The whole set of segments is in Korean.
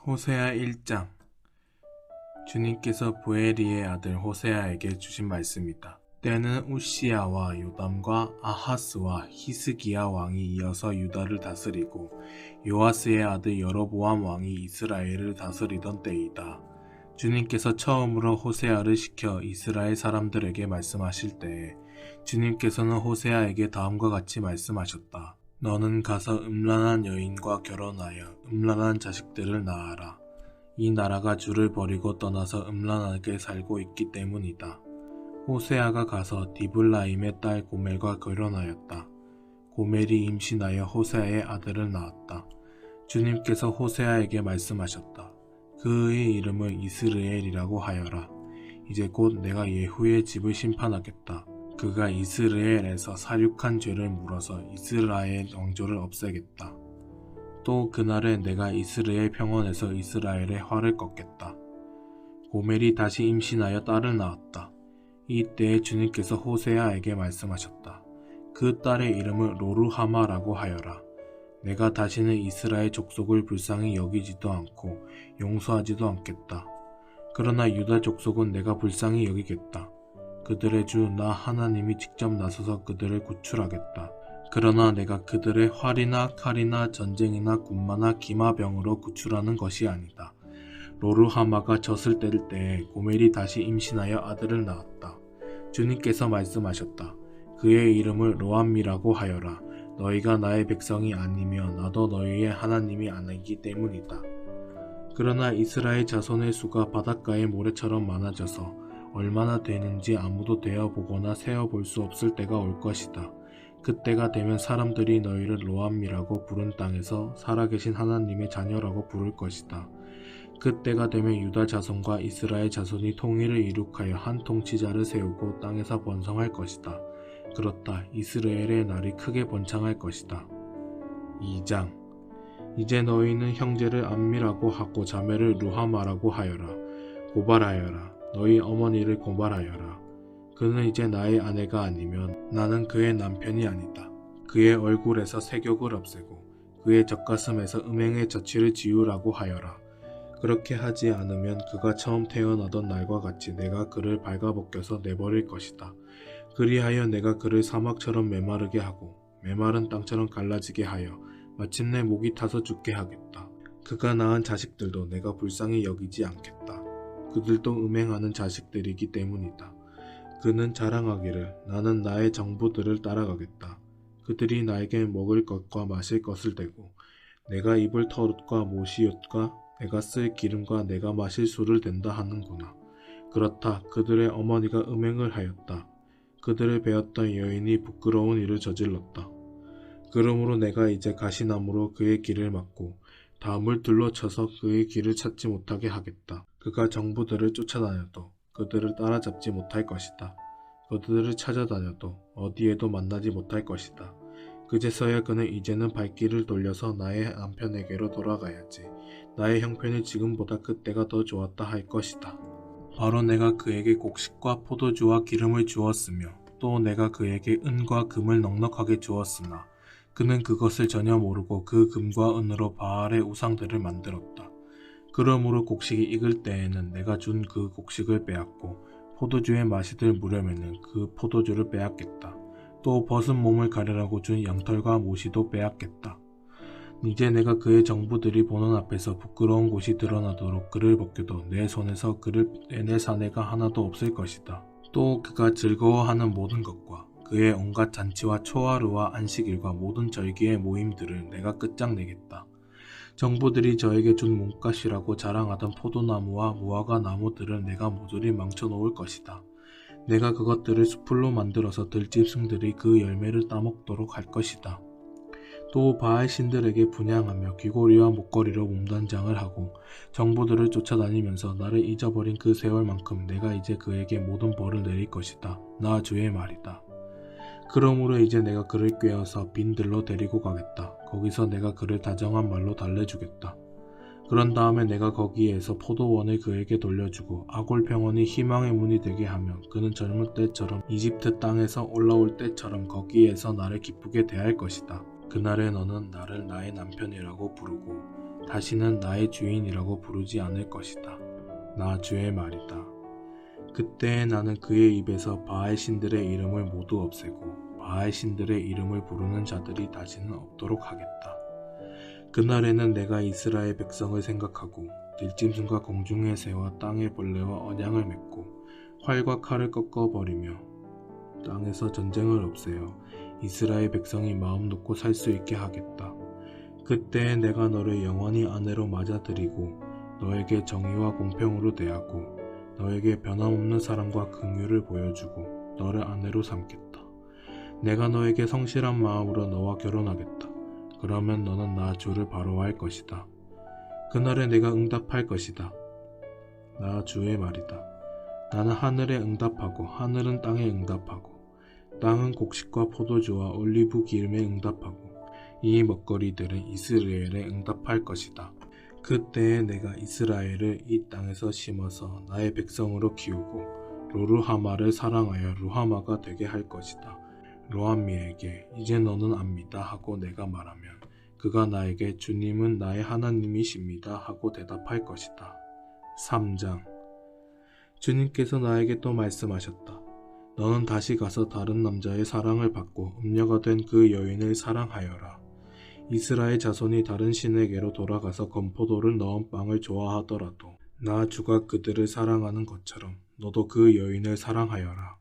호세아 1장. 주님께서 부에리의 아들 호세아에게 주신 말씀이다. 때는 우시야와 요담과 아하스와 히스기야 왕이 이어서 유다를 다스리고 요아스의 아들 여로보암 왕이 이스라엘을 다스리던 때이다. 주님께서 처음으로 호세아를 시켜 이스라엘 사람들에게 말씀하실 때에 주님께서는 호세아에게 다음과 같이 말씀하셨다. 너는 가서 음란한 여인과 결혼하여 음란한 자식들을 낳아라. 이 나라가 주를 버리고 떠나서 음란하게 살고 있기 때문이다. 호세아가 가서 디블라임의 딸 고멜과 결혼하였다. 고멜이 임신하여 호세아의 아들을 낳았다. 주님께서 호세아에게 말씀하셨다. 그의 이름을 이스르엘이라고 하여라. 이제 곧 내가 예후의 집을 심판하겠다. 그가 이스라엘에서 사륙한 죄를 물어서 이스라엘 왕조를 없애겠다. 또 그날에 내가 이스라엘 평원에서 이스라엘의 활을 꺾겠다. 고멜이 다시 임신하여 딸을 낳았다. 이때에 주님께서 호세아에게 말씀하셨다. 그 딸의 이름을 로르하마라고 하여라. 내가 다시는 이스라엘 족속을 불쌍히 여기지도 않고 용서하지도 않겠다. 그러나 유다 족속은 내가 불쌍히 여기겠다. 그들의 주 나 하나님이 직접 나서서 그들을 구출하겠다. 그러나 내가 그들의 활이나 칼이나 전쟁이나 군마나 기마병으로 구출하는 것이 아니다. 로르하마가 젖을 뗄 때에 고멜이 다시 임신하여 아들을 낳았다. 주님께서 말씀하셨다. 그의 이름을 로암미라고 하여라. 너희가 나의 백성이 아니며 나도 너희의 하나님이 아니기 때문이다. 그러나 이스라엘 자손의 수가 바닷가의 모래처럼 많아져서 얼마나 되는지 아무도 되어보거나 세어볼 수 없을 때가 올 것이다. 그때가 되면 사람들이 너희를 로암미라고 부른 땅에서 살아계신 하나님의 자녀라고 부를 것이다. 그때가 되면 유다 자손과 이스라엘 자손이 통일을 이룩하여 한 통치자를 세우고 땅에서 번성할 것이다. 그렇다. 이스라엘의 날이 크게 번창할 것이다. 2장. 이제 너희는 형제를 암미라고 하고 자매를 루하마라고 하여라. 고발하여라. 너희 어머니를 고발하여라. 그는 이제 나의 아내가 아니면 나는 그의 남편이 아니다. 그의 얼굴에서 색욕을 없애고 그의 젖가슴에서 음행의 저치를 지우라고 하여라. 그렇게 하지 않으면 그가 처음 태어나던 날과 같이 내가 그를 발가벗겨서 내버릴 것이다. 그리하여 내가 그를 사막처럼 메마르게 하고 메마른 땅처럼 갈라지게 하여 마침내 목이 타서 죽게 하겠다. 그가 낳은 자식들도 내가 불쌍히 여기지 않겠다. 그들도 음행하는 자식들이기 때문이다. 그는 자랑하기를 나는 나의 정부들을 따라가겠다. 그들이 나에게 먹을 것과 마실 것을 대고 내가 입을 털옷과 모시옷과 내가 쓸 기름과 내가 마실 술을 댄다 하는구나. 그렇다. 그들의 어머니가 음행을 하였다. 그들을 베었던 여인이 부끄러운 일을 저질렀다. 그러므로 내가 이제 가시나무로 그의 길을 막고 담을 둘러쳐서 그의 길을 찾지 못하게 하겠다. 그가 정부들을 쫓아다녀도 그들을 따라잡지 못할 것이다. 그들을 찾아다녀도 어디에도 만나지 못할 것이다. 그제서야 그는 이제는 발길을 돌려서 나의 남편에게로 돌아가야지. 나의 형편이 지금보다 그때가 더 좋았다 할 것이다. 바로 내가 그에게 곡식과 포도주와 기름을 주었으며 또 내가 그에게 은과 금을 넉넉하게 주었으나 그는 그것을 전혀 모르고 그 금과 은으로 바알의 우상들을 만들었다. 그러므로 곡식이 익을 때에는 내가 준 그 곡식을 빼앗고 포도주의 맛이 들 무렵에는 그 포도주를 빼앗겠다. 또 벗은 몸을 가리라고 준 양털과 모시도 빼앗겠다. 이제 내가 그의 정부들이 보는 앞에서 부끄러운 곳이 드러나도록 그를 벗겨도 내 손에서 그를 빼낼 사내가 하나도 없을 것이다. 또 그가 즐거워하는 모든 것과 그의 온갖 잔치와 초하루와 안식일과 모든 절기의 모임들을 내가 끝장내겠다. 정부들이 저에게 준 몸값이라고 자랑하던 포도나무와 무화과 나무들을 내가 모조리 망쳐놓을 것이다. 내가 그것들을 수풀로 만들어서 들짐승들이 그 열매를 따먹도록 할 것이다. 또 바알 신들에게 분향하며 귀고리와 목걸이로 몸단장을 하고 정부들을 쫓아다니면서 나를 잊어버린 그 세월만큼 내가 이제 그에게 모든 벌을 내릴 것이다. 나 주의 말이다. 그러므로 이제 내가 그를 꾀어서 빈들로 데리고 가겠다. 거기서 내가 그를 다정한 말로 달래주겠다. 그런 다음에 내가 거기에서 포도원을 그에게 돌려주고 아골 평원이 희망의 문이 되게 하며 그는 젊을 때처럼 이집트 땅에서 올라올 때처럼 거기에서 나를 기쁘게 대할 것이다. 그날에 너는 나를 나의 남편이라고 부르고 다시는 나의 주인이라고 부르지 않을 것이다. 나 주의 말이다. 그때 나는 그의 입에서 바알 신들의 이름을 모두 없애고 바알 신들의 이름을 부르는 자들이 다시는 없도록 하겠다. 그날에는 내가 이스라엘 백성을 생각하고 들짐승과 공중의 새와 땅의 벌레와 언양을 맺고 활과 칼을 꺾어버리며 땅에서 전쟁을 없애어 이스라엘 백성이 마음 놓고 살 수 있게 하겠다. 그때 내가 너를 영원히 아내로 맞아들이고 너에게 정의와 공평으로 대하고 너에게 변함없는 사랑과 긍휼을 보여주고 너를 아내로 삼겠다. 내가 너에게 성실한 마음으로 너와 결혼하겠다. 그러면 너는 나 주를 바로할 것이다. 그날에 내가 응답할 것이다. 나 주의 말이다. 나는 하늘에 응답하고 하늘은 땅에 응답하고 땅은 곡식과 포도주와 올리브 기름에 응답하고 이 먹거리들은 이스라엘에 응답할 것이다. 그때에 내가 이스라엘을 이 땅에서 심어서 나의 백성으로 키우고 로르하마를 사랑하여 루하마가 되게 할 것이다. 로함미에게 이제 너는 압니다 하고 내가 말하면 그가 나에게 주님은 나의 하나님이십니다 하고 대답할 것이다. 3장 주님께서 나에게 또 말씀하셨다. 너는 다시 가서 다른 남자의 사랑을 받고 음녀가 된 그 여인을 사랑하여라. 이스라엘 자손이 다른 신에게로 돌아가서 건포도를 넣은 빵을 좋아하더라도 나 주가 그들을 사랑하는 것처럼 너도 그 여인을 사랑하여라.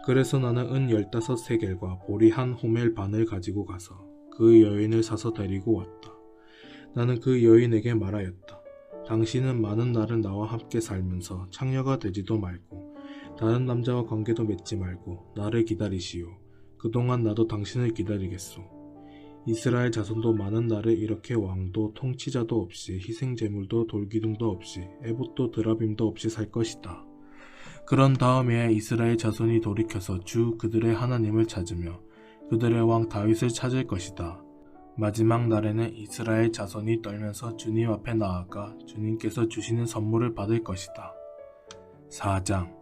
그래서 나는 은 15세겔과 보리 한 호멜 반을 가지고 가서 그 여인을 사서 데리고 왔다. 나는 그 여인에게 말하였다. 당신은 많은 날을 나와 함께 살면서 창녀가 되지도 말고 다른 남자와 관계도 맺지 말고 나를 기다리시오. 그동안 나도 당신을 기다리겠소. 이스라엘 자손도 많은 날을 이렇게 왕도 통치자도 없이 희생제물도 돌기둥도 없이 에봇도 드라빔도 없이 살 것이다. 그런 다음에 이스라엘 자손이 돌이켜서 주 그들의 하나님을 찾으며 그들의 왕 다윗을 찾을 것이다. 마지막 날에는 이스라엘 자손이 떨면서 주님 앞에 나아가 주님께서 주시는 선물을 받을 것이다. 4장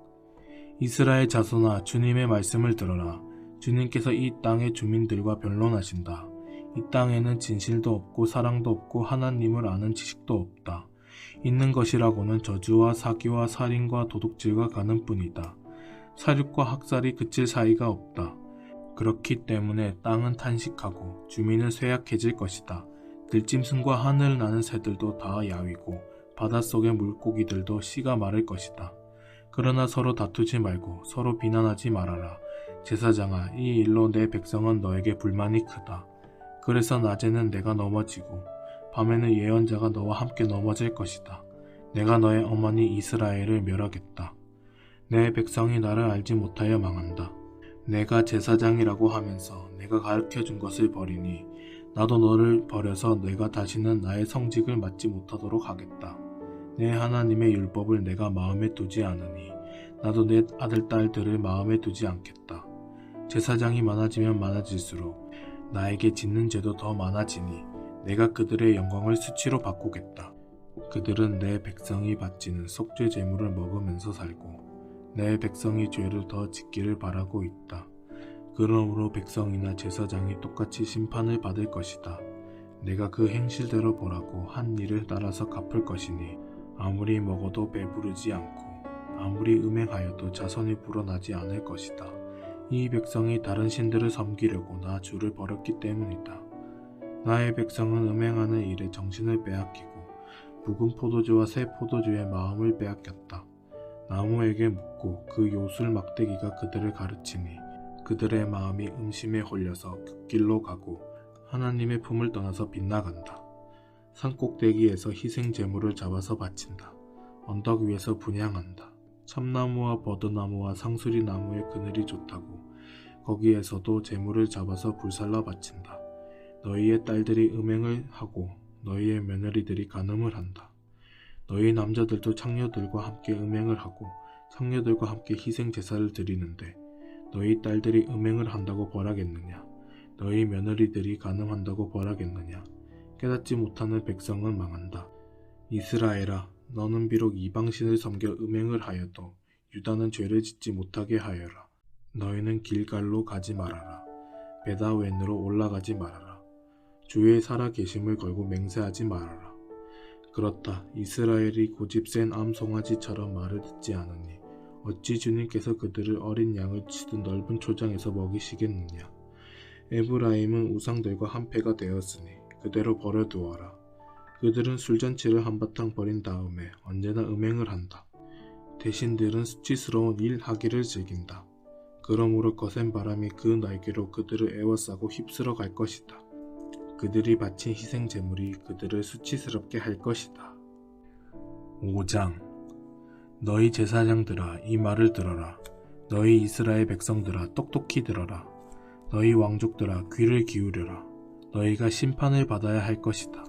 이스라엘 자손아 주님의 말씀을 들어라. 주님께서 이 땅의 주민들과 변론하신다. 이 땅에는 진실도 없고 사랑도 없고 하나님을 아는 지식도 없다. 있는 것이라고는 저주와 사기와 살인과 도둑질과 가늠뿐이다. 사륙과 학살이 그칠 사이가 없다. 그렇기 때문에 땅은 탄식하고 주민은 쇠약해질 것이다. 들짐승과 하늘 나는 새들도 다 야위고 바닷속의 물고기들도 씨가 마를 것이다. 그러나 서로 다투지 말고 서로 비난하지 말아라. 제사장아, 이 일로 내 백성은 너에게 불만이 크다. 그래서 낮에는 내가 넘어지고 밤에는 예언자가 너와 함께 넘어질 것이다. 내가 너의 어머니 이스라엘을 멸하겠다. 내 백성이 나를 알지 못하여 망한다. 내가 제사장이라고 하면서 내가 가르쳐준 것을 버리니 나도 너를 버려서 내가 다시는 나의 성직을 맡지 못하도록 하겠다. 내 하나님의 율법을 내가 마음에 두지 않으니 나도 내 아들 딸들을 마음에 두지 않겠다. 제사장이 많아지면 많아질수록 나에게 짓는 죄도 더 많아지니 내가 그들의 영광을 수치로 바꾸겠다. 그들은 내 백성이 바치는 속죄 제물을 먹으면서 살고 내 백성이 죄를 더 짓기를 바라고 있다. 그러므로 백성이나 제사장이 똑같이 심판을 받을 것이다. 내가 그 행실대로 보라고 한 일을 따라서 갚을 것이니 아무리 먹어도 배부르지 않고 아무리 음행하여도 자손이 불어나지 않을 것이다. 이 백성이 다른 신들을 섬기려고 나 주를 버렸기 때문이다. 나의 백성은 음행하는 일에 정신을 빼앗기고 묵은 포도주와 새 포도주의 마음을 빼앗겼다. 나무에게 묻고 그 요술 막대기가 그들을 가르치니 그들의 마음이 음심에 홀려서 긋길로 가고 하나님의 품을 떠나서 빗나간다. 산꼭대기에서 희생 제물을 잡아서 바친다. 언덕 위에서 분향한다. 참나무와 버드나무와 상수리 나무의 그늘이 좋다고 거기에서도 제물을 잡아서 불살라 바친다. 너희의 딸들이 음행을 하고 너희의 며느리들이 간음을 한다. 너희 남자들도 창녀들과 함께 음행을 하고 창녀들과 함께 희생 제사를 드리는데 너희 딸들이 음행을 한다고 벌하겠느냐? 너희 며느리들이 간음한다고 벌하겠느냐? 깨닫지 못하는 백성은 망한다. 이스라엘아, 너는 비록 이방신을 섬겨 음행을 하여도 유다는 죄를 짓지 못하게 하여라. 너희는 길갈로 가지 말아라. 베다웬으로 올라가지 말아라. 주의 살아계심을 걸고 맹세하지 말아라. 그렇다. 이스라엘이 고집 센 암송아지처럼 말을 듣지 않으니 어찌 주님께서 그들을 어린 양을 치듯 넓은 초장에서 먹이시겠느냐. 에브라임은 우상들과 한패가 되었으니 그대로 버려두어라. 그들은 술잔치를 한바탕 벌인 다음에 언제나 음행을 한다. 대신들은 수치스러운 일 하기를 즐긴다. 그러므로 거센 바람이 그 날개로 그들을 에워싸고 휩쓸어 갈 것이다. 그들이 바친 희생 제물이 그들을 수치스럽게 할 것이다. 5장. 너희 제사장들아, 이 말을 들어라. 너희 이스라엘 백성들아, 똑똑히 들어라. 너희 왕족들아, 귀를 기울여라. 너희가 심판을 받아야 할 것이다.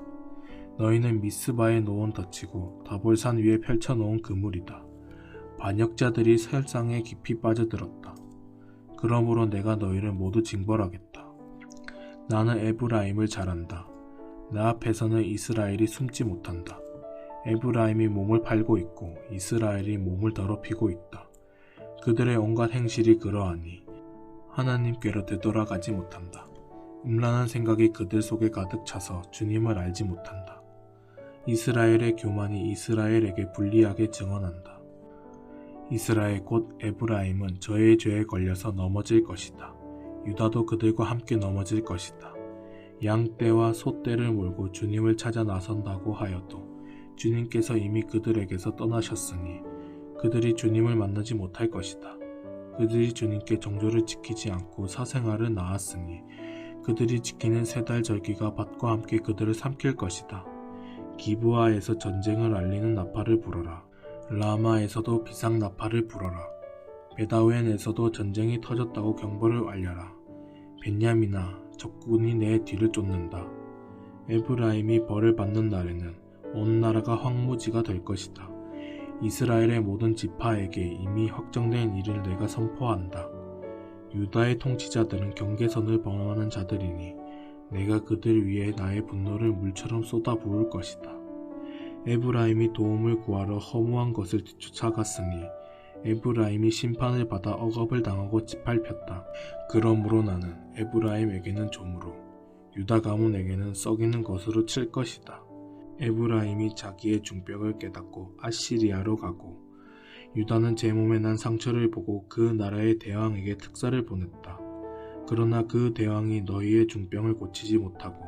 너희는 미스바에 놓은 덫이고 다볼산 위에 펼쳐놓은 그물이다. 반역자들이 설상에 깊이 빠져들었다. 그러므로 내가 너희를 모두 징벌하겠다. 나는 에브라임을 잘 안다. 나 앞에서는 이스라엘이 숨지 못한다. 에브라임이 몸을 팔고 있고 이스라엘이 몸을 더럽히고 있다. 그들의 온갖 행실이 그러하니 하나님께로 되돌아가지 못한다. 음란한 생각이 그들 속에 가득 차서 주님을 알지 못한다. 이스라엘의 교만이 이스라엘에게 불리하게 증언한다. 이스라엘 곧 에브라임은 저의 죄에 걸려서 넘어질 것이다. 유다도 그들과 함께 넘어질 것이다. 양떼와 소떼를 몰고 주님을 찾아 나선다고 하여도 주님께서 이미 그들에게서 떠나셨으니 그들이 주님을 만나지 못할 것이다. 그들이 주님께 정조를 지키지 않고 사생활을 낳았으니 그들이 지키는 세 달 절기가 밭과 함께 그들을 삼킬 것이다. 기브아에서 전쟁을 알리는 나팔을 불어라. 라마에서도 비상 나팔을 불어라. 베다웬에서도 전쟁이 터졌다고 경보를 알려라. 벤야민아, 적군이 내 뒤를 쫓는다. 에브라임이 벌을 받는 날에는 온 나라가 황무지가 될 것이다. 이스라엘의 모든 지파에게 이미 확정된 일을 내가 선포한다. 유다의 통치자들은 경계선을 범하는 자들이니 내가 그들 위에 나의 분노를 물처럼 쏟아부을 것이다. 에브라임이 도움을 구하러 허무한 것을 뒤쫓아갔으니 에브라임이 심판을 받아 억압을 당하고 짓밟혔다. 그러므로 나는 에브라임에게는 종으로 유다 가문에게는 썩이는 것으로 칠 것이다. 에브라임이 자기의 중병을 깨닫고 아시리아로 가고 유다는 제 몸에 난 상처를 보고 그 나라의 대왕에게 특사를 보냈다. 그러나 그 대왕이 너희의 중병을 고치지 못하고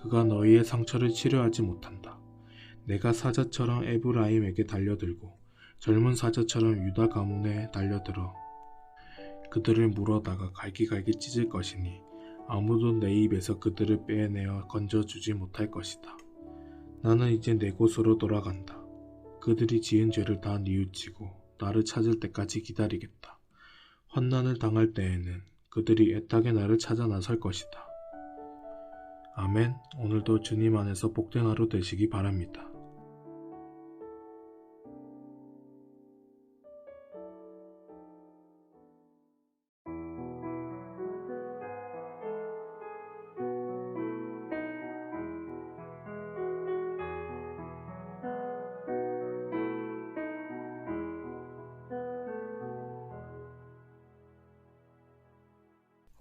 그가 너희의 상처를 치료하지 못한다. 내가 사자처럼 에브라임에게 달려들고 젊은 사자처럼 유다 가문에 달려들어 그들을 물어다가 갈기갈기 찢을 것이니 아무도 내 입에서 그들을 빼내어 건져주지 못할 것이다. 나는 이제 내 곳으로 돌아간다. 그들이 지은 죄를 다 뉘우치고 나를 찾을 때까지 기다리겠다. 환난을 당할 때에는 그들이 애타게 나를 찾아 나설 것이다. 아멘. 오늘도 주님 안에서 복된 하루 되시기 바랍니다.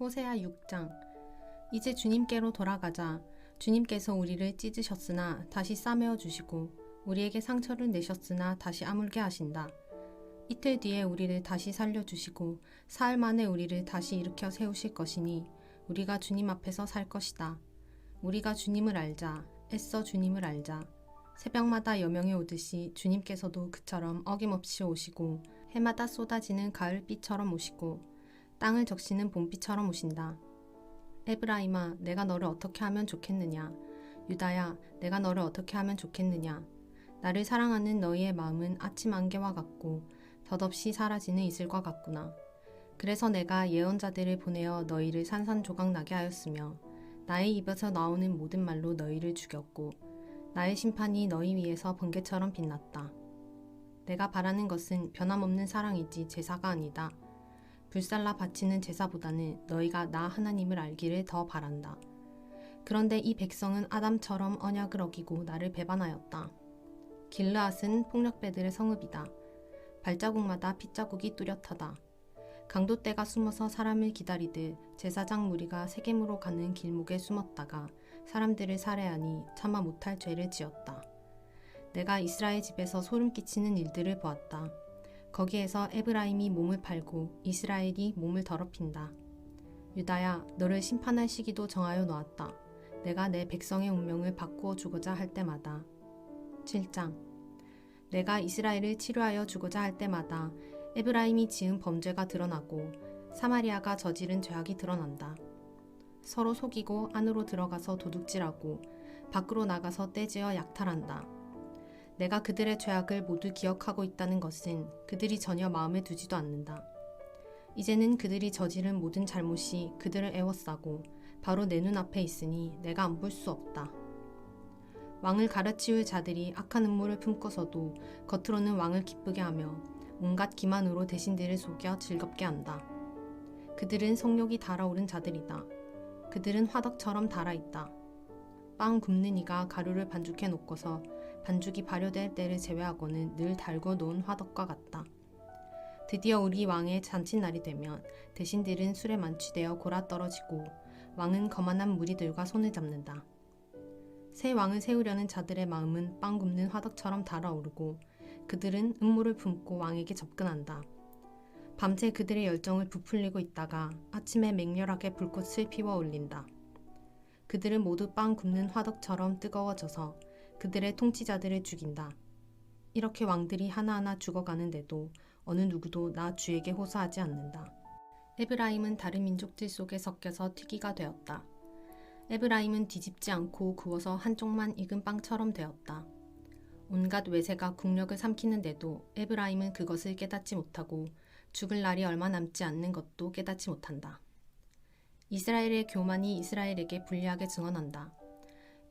호세아 6장. 이제 주님께로 돌아가자. 주님께서 우리를 찢으셨으나 다시 싸매어 주시고 우리에게 상처를 내셨으나 다시 아물게 하신다. 이틀 뒤에 우리를 다시 살려주시고 사흘 만에 우리를 다시 일으켜 세우실 것이니 우리가 주님 앞에서 살 것이다. 우리가 주님을 알자. 애써 주님을 알자. 새벽마다 여명이 오듯이 주님께서도 그처럼 어김없이 오시고 해마다 쏟아지는 가을비처럼 오시고 땅을 적시는 봄비처럼 오신다. 에브라임아, 내가 너를 어떻게 하면 좋겠느냐. 유다야, 내가 너를 어떻게 하면 좋겠느냐. 나를 사랑하는 너희의 마음은 아침 안개와 같고 덧없이 사라지는 이슬과 같구나. 그래서 내가 예언자들을 보내어 너희를 산산조각 나게 하였으며 나의 입에서 나오는 모든 말로 너희를 죽였고 나의 심판이 너희 위에서 번개처럼 빛났다. 내가 바라는 것은 변함없는 사랑이지 제사가 아니다. 불살라 바치는 제사보다는 너희가 나 하나님을 알기를 더 바란다. 그런데 이 백성은 아담처럼 언약을 어기고 나를 배반하였다. 길르앗은 폭력배들의 성읍이다. 발자국마다 핏자국이 뚜렷하다. 강도떼가 숨어서 사람을 기다리듯 제사장 무리가 세겜으로 가는 길목에 숨었다가 사람들을 살해하니 차마 못할 죄를 지었다. 내가 이스라엘 집에서 소름 끼치는 일들을 보았다. 거기에서 에브라임이 몸을 팔고 이스라엘이 몸을 더럽힌다. 유다야, 너를 심판할 시기도 정하여 놓았다. 내가 내 백성의 운명을 바꾸어 주고자 할 때마다. 7장. 내가 이스라엘을 치료하여 주고자 할 때마다 에브라임이 지은 범죄가 드러나고 사마리아가 저지른 죄악이 드러난다. 서로 속이고 안으로 들어가서 도둑질하고 밖으로 나가서 떼지어 약탈한다. 내가 그들의 죄악을 모두 기억하고 있다는 것은 그들이 전혀 마음에 두지도 않는다. 이제는 그들이 저지른 모든 잘못이 그들을 애워싸고 바로 내 눈앞에 있으니 내가 안 볼 수 없다. 왕을 갈아치울 자들이 악한 음모를 품고서도 겉으로는 왕을 기쁘게 하며 온갖 기만으로 대신들을 속여 즐겁게 한다. 그들은 성욕이 달아오른 자들이다. 그들은 화덕처럼 달아있다. 빵 굽는 이가 가루를 반죽해 놓고서 반죽이 발효될 때를 제외하고는 늘 달고 놓은 화덕과 같다. 드디어 우리 왕의 잔칫날이 되면 대신들은 술에 만취되어 골아떨어지고 왕은 거만한 무리들과 손을 잡는다. 새 왕을 세우려는 자들의 마음은 빵 굽는 화덕처럼 달아오르고 그들은 음모를 품고 왕에게 접근한다. 밤새 그들의 열정을 부풀리고 있다가 아침에 맹렬하게 불꽃을 피워 올린다. 그들은 모두 빵 굽는 화덕처럼 뜨거워져서 그들의 통치자들을 죽인다. 이렇게 왕들이 하나하나 죽어가는데도 어느 누구도 나 주에게 호소하지 않는다. 에브라임은 다른 민족들 속에 섞여서 튀기가 되었다. 에브라임은 뒤집지 않고 구워서 한쪽만 익은 빵처럼 되었다. 온갖 외세가 국력을 삼키는데도 에브라임은 그것을 깨닫지 못하고 죽을 날이 얼마 남지 않는 것도 깨닫지 못한다. 이스라엘의 교만이 이스라엘에게 불리하게 증언한다.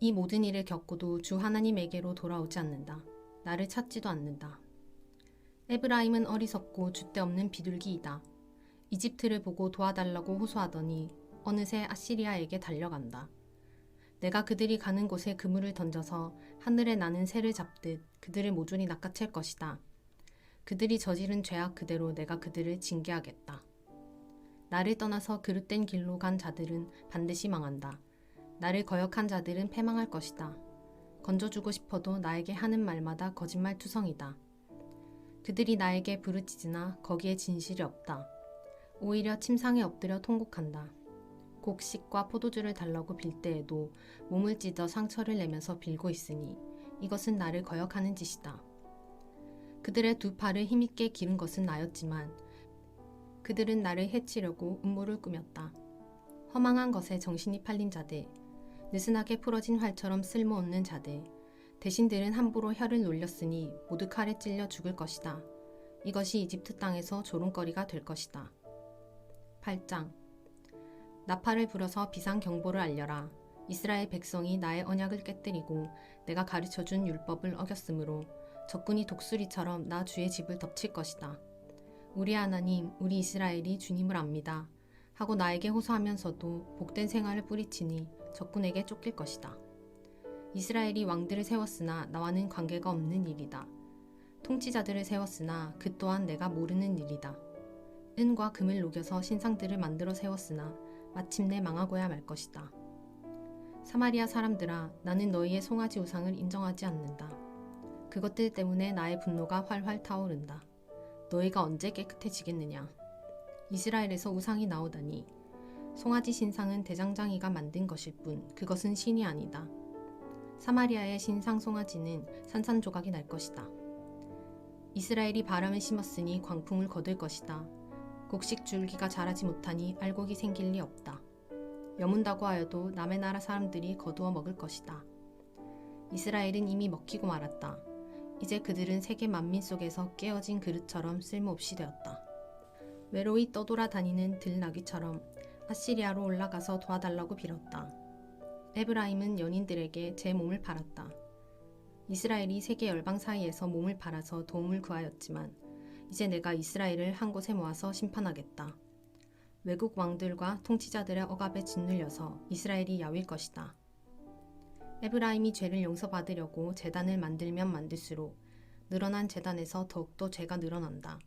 이 모든 일을 겪고도 주 하나님에게로 돌아오지 않는다. 나를 찾지도 않는다. 에브라임은 어리석고 줏대없는 비둘기이다. 이집트를 보고 도와달라고 호소하더니 어느새 아시리아에게 달려간다. 내가 그들이 가는 곳에 그물을 던져서 하늘에 나는 새를 잡듯 그들을 모조리 낚아챌 것이다. 그들이 저지른 죄악 그대로 내가 그들을 징계하겠다. 나를 떠나서 그릇된 길로 간 자들은 반드시 망한다. 나를 거역한 자들은 패망할 것이다. 건져주고 싶어도 나에게 하는 말마다 거짓말투성이다. 그들이 나에게 부르짖으나 거기에 진실이 없다. 오히려 침상에 엎드려 통곡한다. 곡식과 포도주를 달라고 빌 때에도 몸을 찢어 상처를 내면서 빌고 있으니 이것은 나를 거역하는 짓이다. 그들의 두 팔을 힘있게 기른 것은 나였지만 그들은 나를 해치려고 음모를 꾸몄다. 허망한 것에 정신이 팔린 자들, 느슨하게 풀어진 활처럼 쓸모없는 자들, 대신들은 함부로 혀를 놀렸으니 모두 칼에 찔려 죽을 것이다. 이것이 이집트 땅에서 조롱거리가 될 것이다. 8장. 나팔을 불어서 비상경보를 알려라. 이스라엘 백성이 나의 언약을 깨뜨리고 내가 가르쳐준 율법을 어겼으므로 적군이 독수리처럼 나 주의 집을 덮칠 것이다. 우리 하나님, 우리 이스라엘이 주님을 압니다. 하고 나에게 호소하면서도 복된 생활을 뿌리치니 적군에게 쫓길 것이다. 이스라엘이 왕들을 세웠으나 나와는 관계가 없는 일이다. 통치자들을 세웠으나 그 또한 내가 모르는 일이다. 은과 금을 녹여서 신상들을 만들어 세웠으나 마침내 망하고야 말 것이다. 사마리아 사람들아, 나는 너희의 송아지 우상을 인정하지 않는다. 그것들 때문에 나의 분노가 활활 타오른다. 너희가 언제 깨끗해지겠느냐. 이스라엘에서 우상이 나오다니. 송아지 신상은 대장장이가 만든 것일 뿐 그것은 신이 아니다. 사마리아의 신상 송아지는 산산조각이 날 것이다. 이스라엘이 바람을 심었으니 광풍을 거둘 것이다. 곡식 줄기가 자라지 못하니 알곡이 생길 리 없다. 여문다고 하여도 남의 나라 사람들이 거두어 먹을 것이다. 이스라엘은 이미 먹히고 말았다. 이제 그들은 세계 만민 속에서 깨어진 그릇처럼 쓸모없이 되었다. 외로이 떠돌아다니는 들나귀처럼 아시리아로 올라가서 도와달라고 빌었다. 에브라임은 연인들에게 제 몸을 팔았다. 이스라엘이 세계 열방 사이에서 몸을 팔아서 도움을 구하였지만 이제 내가 이스라엘을 한 곳에 모아서 심판하겠다. 외국 왕들과 통치자들의 억압에 짓눌려서 이스라엘이 야윌 것이다. 에브라임이 죄를 용서받으려고 제단을 만들면 만들수록 늘어난 제단에서 더욱더 죄가 늘어난다.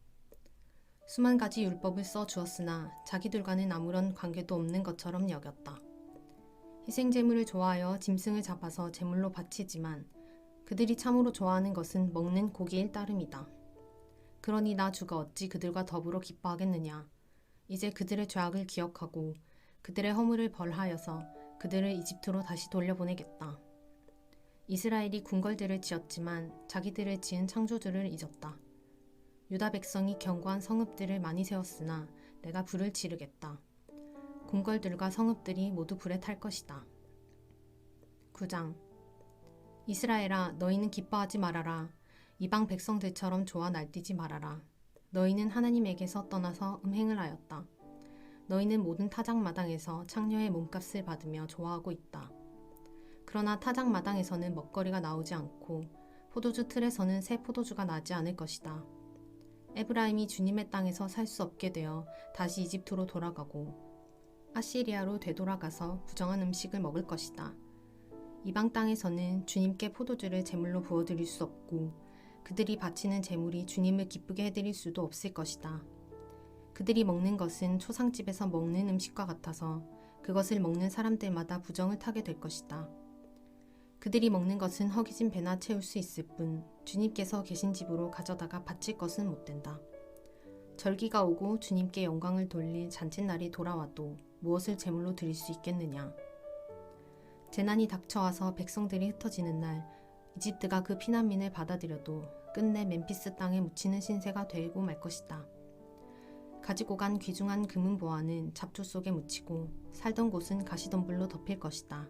수만 가지 율법을 써 주었으나 자기들과는 아무런 관계도 없는 것처럼 여겼다. 희생제물을 좋아하여 짐승을 잡아서 제물로 바치지만 그들이 참으로 좋아하는 것은 먹는 고기일 따름이다. 그러니 나 주가 어찌 그들과 더불어 기뻐하겠느냐. 이제 그들의 죄악을 기억하고 그들의 허물을 벌하여서 그들을 이집트로 다시 돌려보내겠다. 이스라엘이 궁궐들을 지었지만 자기들을 지은 창조주를 잊었다. 유다 백성이 견고한 성읍들을 많이 세웠으나 내가 불을 지르겠다. 궁궐들과 성읍들이 모두 불에 탈 것이다. 9장. 이스라엘아, 너희는 기뻐하지 말아라. 이방 백성들처럼 좋아 날뛰지 말아라. 너희는 하나님에게서 떠나서 음행을 하였다. 너희는 모든 타작마당에서 창녀의 몸값을 받으며 좋아하고 있다. 그러나 타작마당에서는 먹거리가 나오지 않고 포도주 틀에서는 새 포도주가 나지 않을 것이다. 에브라임이 주님의 땅에서 살 수 없게 되어 다시 이집트로 돌아가고 아시리아로 되돌아가서 부정한 음식을 먹을 것이다. 이방 땅에서는 주님께 포도주를 제물로 부어드릴 수 없고 그들이 바치는 제물이 주님을 기쁘게 해드릴 수도 없을 것이다. 그들이 먹는 것은 초상집에서 먹는 음식과 같아서 그것을 먹는 사람들마다 부정을 타게 될 것이다. 그들이 먹는 것은 허기진 배나 채울 수 있을 뿐 주님께서 계신 집으로 가져다가 바칠 것은 못 된다. 절기가 오고 주님께 영광을 돌릴 잔칫날이 돌아와도 무엇을 제물로 드릴 수 있겠느냐. 재난이 닥쳐와서 백성들이 흩어지는 날 이집트가 그 피난민을 받아들여도 끝내 멤피스 땅에 묻히는 신세가 되고 말 것이다. 가지고 간 귀중한 금은 보화는 잡초 속에 묻히고 살던 곳은 가시덤불로 덮일 것이다.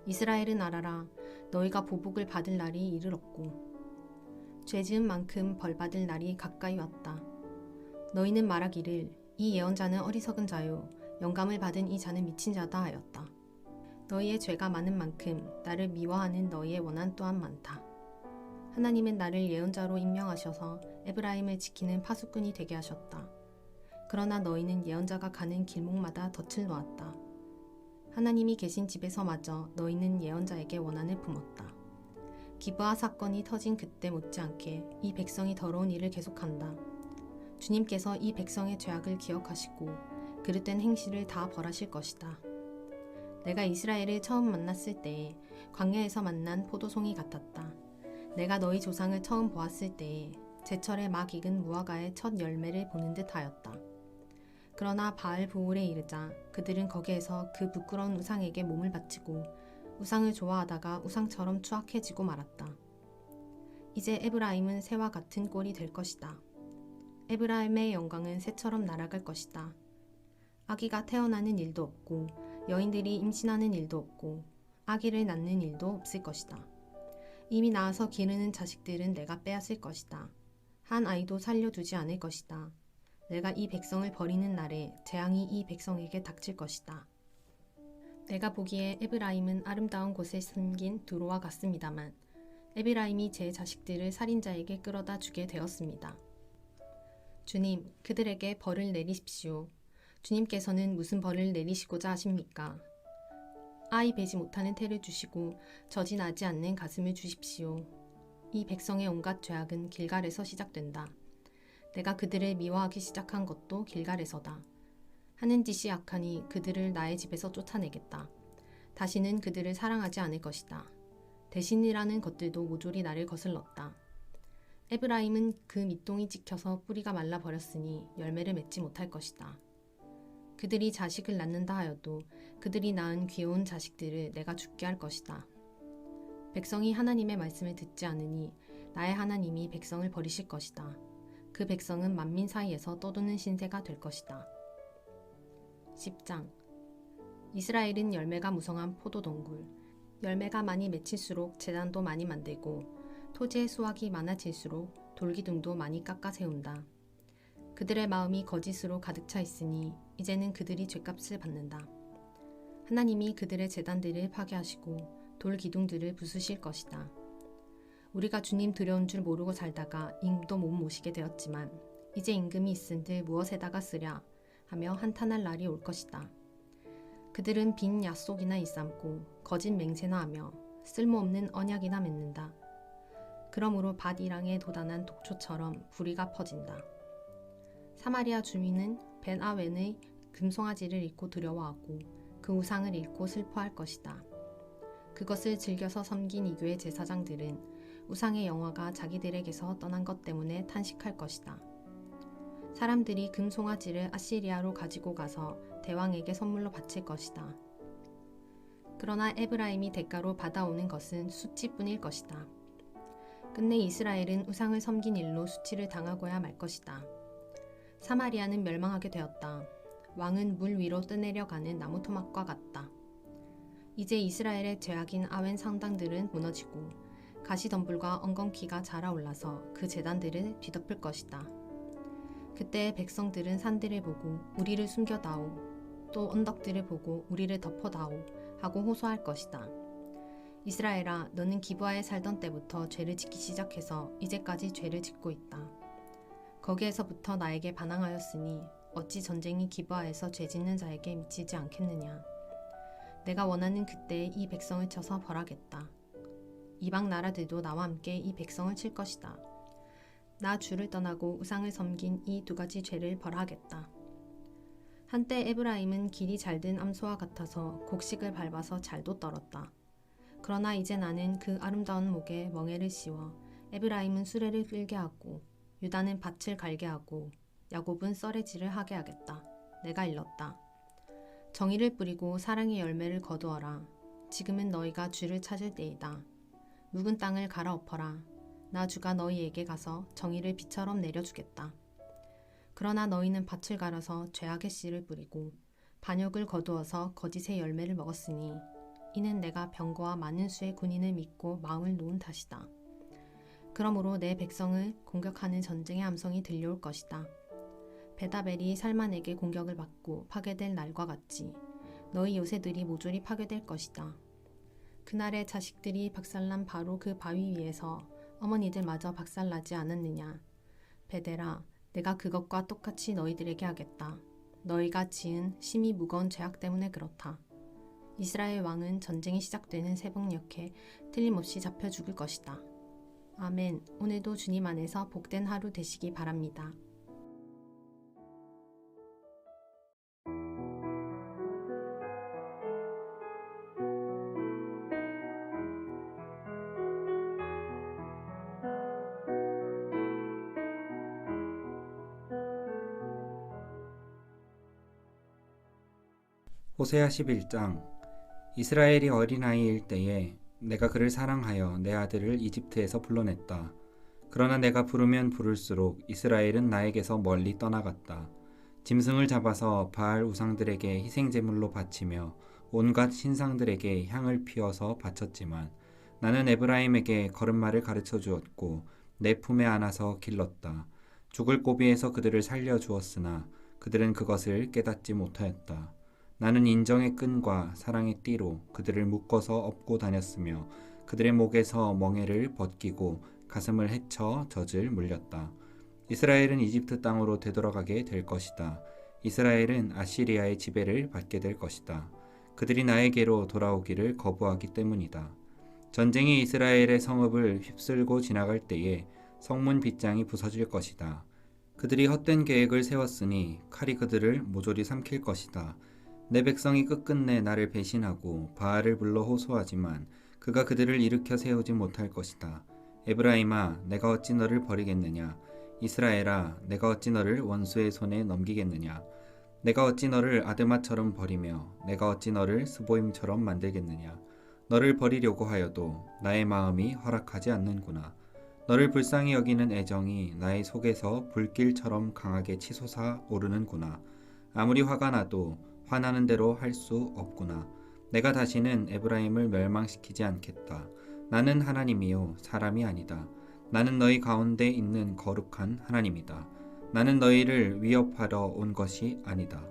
이스라엘은 알아라. 너희가 보복을 받을 날이 이르렀고 죄 지은 만큼 벌받을 날이 가까이 왔다. 너희는 말하기를 이 예언자는 어리석은 자요 영감을 받은 이 자는 미친 자다 하였다. 너희의 죄가 많은 만큼 나를 미워하는 너희의 원한 또한 많다. 하나님은 나를 예언자로 임명하셔서 에브라임을 지키는 파수꾼이 되게 하셨다. 그러나 너희는 예언자가 가는 길목마다 덫을 놓았다. 하나님이 계신 집에서마저 너희는 예언자에게 원한을 품었다. 기브아 사건이 터진 그때 못지않게 이 백성이 더러운 일을 계속한다. 주님께서 이 백성의 죄악을 기억하시고 그릇된 행실을 다 벌하실 것이다. 내가 이스라엘을 처음 만났을 때에 광야에서 만난 포도송이 같았다. 내가 너희 조상을 처음 보았을 때에 제철에 막 익은 무화과의 첫 열매를 보는 듯 하였다. 그러나 바알 부올에 이르자 그들은 거기에서 그 부끄러운 우상에게 몸을 바치고 우상을 좋아하다가 우상처럼 추악해지고 말았다. 이제 에브라임은 새와 같은 꼴이 될 것이다. 에브라임의 영광은 새처럼 날아갈 것이다. 아기가 태어나는 일도 없고 여인들이 임신하는 일도 없고 아기를 낳는 일도 없을 것이다. 이미 낳아서 기르는 자식들은 내가 빼앗을 것이다. 한 아이도 살려두지 않을 것이다. 내가 이 백성을 버리는 날에 재앙이 이 백성에게 닥칠 것이다. 내가 보기에 에브라임은 아름다운 곳에 숨긴 두로와 같습니다만 에브라임이 제 자식들을 살인자에게 끌어다 주게 되었습니다. 주님, 그들에게 벌을 내리십시오. 주님께서는 무슨 벌을 내리시고자 하십니까? 아이 베지 못하는 태를 주시고 젖이 나지 않는 가슴을 주십시오. 이 백성의 온갖 죄악은 길갈에서 시작된다. 내가 그들을 미워하기 시작한 것도 길갈에서다. 하는 짓이 악하니 그들을 나의 집에서 쫓아내겠다. 다시는 그들을 사랑하지 않을 것이다. 대신이라는 것들도 모조리 나를 거슬렀다. 에브라임은 그 밑동이 찍혀서 뿌리가 말라버렸으니 열매를 맺지 못할 것이다. 그들이 자식을 낳는다 하여도 그들이 낳은 귀여운 자식들을 내가 죽게 할 것이다. 백성이 하나님의 말씀을 듣지 않으니 나의 하나님이 백성을 버리실 것이다. 그 백성은 만민 사이에서 떠도는 신세가 될 것이다. 10장. 이스라엘은 열매가 무성한 포도동굴. 열매가 많이 맺힐수록 제단도 많이 만들고 토지의 수확이 많아질수록 돌기둥도 많이 깎아 세운다. 그들의 마음이 거짓으로 가득 차 있으니 이제는 그들이 죄값을 받는다. 하나님이 그들의 제단들을 파괴하시고 돌기둥들을 부수실 것이다. 우리가 주님 두려운 줄 모르고 살다가 임금도 못 모시게 되었지만 이제 임금이 있은들 무엇에다가 쓰랴 하며 한탄할 날이 올 것이다. 그들은 빈 약속이나 일삼고 거짓 맹세나 하며 쓸모없는 언약이나 맺는다. 그러므로 밧이랑에 도단한 독초처럼 불의가 퍼진다. 사마리아 주민은 벤아웬의 금송아지를 잃고 두려워하고 그 우상을 잃고 슬퍼할 것이다. 그것을 즐겨서 섬긴 이교의 제사장들은 우상의 영화가 자기들에게서 떠난 것 때문에 탄식할 것이다. 사람들이 금송아지를 아시리아로 가지고 가서 대왕에게 선물로 바칠 것이다. 그러나 에브라임이 대가로 받아오는 것은 수치뿐일 것이다. 끝내 이스라엘은 우상을 섬긴 일로 수치를 당하고야 말 것이다. 사마리아는 멸망하게 되었다. 왕은 물 위로 떠내려가는 나무 토막과 같다. 이제 이스라엘의 죄악인 아웬 상당들은 무너지고 가시덤불과 엉겅퀴가 자라올라서 그 제단들을 뒤덮을 것이다. 그때 백성들은 산들을 보고 우리를 숨겨다오, 또 언덕들을 보고 우리를 덮어다오 하고 호소할 것이다. 이스라엘아, 너는 기브아에 살던 때부터 죄를 짓기 시작해서 이제까지 죄를 짓고 있다. 거기에서부터 나에게 반항하였으니 어찌 전쟁이 기브아에서 죄 짓는 자에게 미치지 않겠느냐. 내가 원하는 그때에 이 백성을 쳐서 벌하겠다. 이방 나라들도 나와 함께 이 백성을 칠 것이다. 나 주를 떠나고 우상을 섬긴 이 두 가지 죄를 벌하겠다. 한때 에브라임은 길이 잘든 암소와 같아서 곡식을 밟아서 잘도 떨었다. 그러나 이제 나는 그 아름다운 목에 멍에를 씌워 에브라임은 수레를 끌게 하고 유다는 밭을 갈게 하고 야곱은 썰매질을 하게 하겠다. 내가 일렀다. 정의를 뿌리고 사랑의 열매를 거두어라. 지금은 너희가 주를 찾을 때이다. 묵은 땅을 갈아엎어라. 나 주가 너희에게 가서 정의를 비처럼 내려주겠다. 그러나 너희는 밭을 갈아서 죄악의 씨를 뿌리고 반역을 거두어서 거짓의 열매를 먹었으니 이는 내가 병거와 많은 수의 군인을 믿고 마음을 놓은 탓이다. 그러므로 내 백성을 공격하는 전쟁의 함성이 들려올 것이다. 베다벨이 살만에게 공격을 받고 파괴될 날과 같이 너희 요새들이 모조리 파괴될 것이다. 그날의 자식들이 박살난 바로 그 바위 위에서 어머니들마저 박살나지 않았느냐. 베델아, 내가 그것과 똑같이 너희들에게 하겠다. 너희가 지은 심히 무거운 죄악 때문에 그렇다. 이스라엘 왕은 전쟁이 시작되는 새벽녘에 틀림없이 잡혀 죽을 것이다. 아멘. 오늘도 주님 안에서 복된 하루 되시기 바랍니다. 호세아 11장. 이스라엘이 어린아이일 때에 내가 그를 사랑하여 내 아들을 이집트에서 불러냈다. 그러나 내가 부르면 부를수록 이스라엘은 나에게서 멀리 떠나갔다. 짐승을 잡아서 바알 우상들에게 희생제물로 바치며 온갖 신상들에게 향을 피워서 바쳤지만 나는 에브라임에게 걸음마를 가르쳐 주었고 내 품에 안아서 길렀다. 죽을 고비에서 그들을 살려주었으나 그들은 그것을 깨닫지 못하였다. 나는 인정의 끈과 사랑의 띠로 그들을 묶어서 업고 다녔으며 그들의 목에서 멍에를 벗기고 가슴을 헤쳐 젖을 물렸다. 이스라엘은 이집트 땅으로 되돌아가게 될 것이다. 이스라엘은 아시리아의 지배를 받게 될 것이다. 그들이 나에게로 돌아오기를 거부하기 때문이다. 전쟁이 이스라엘의 성읍을 휩쓸고 지나갈 때에 성문 빗장이 부서질 것이다. 그들이 헛된 계획을 세웠으니 칼이 그들을 모조리 삼킬 것이다. 내 백성이 끝끝내 나를 배신하고 바알을 불러 호소하지만 그가 그들을 일으켜 세우지 못할 것이다. 에브라임아, 내가 어찌 너를 버리겠느냐? 이스라엘아, 내가 어찌 너를 원수의 손에 넘기겠느냐? 내가 어찌 너를 아드마처럼 버리며 내가 어찌 너를 스보임처럼 만들겠느냐? 너를 버리려고 하여도 나의 마음이 허락하지 않는구나. 너를 불쌍히 여기는 애정이 나의 속에서 불길처럼 강하게 치솟아 오르는구나. 아무리 화가 나도 화나는 대로 할 수 없구나. 내가 다시는 에브라임을 멸망시키지 않겠다. 나는 하나님이요 사람이 아니다. 나는 너희 가운데 있는 거룩한 하나님이다. 나는 너희를 위협하러 온 것이 아니다.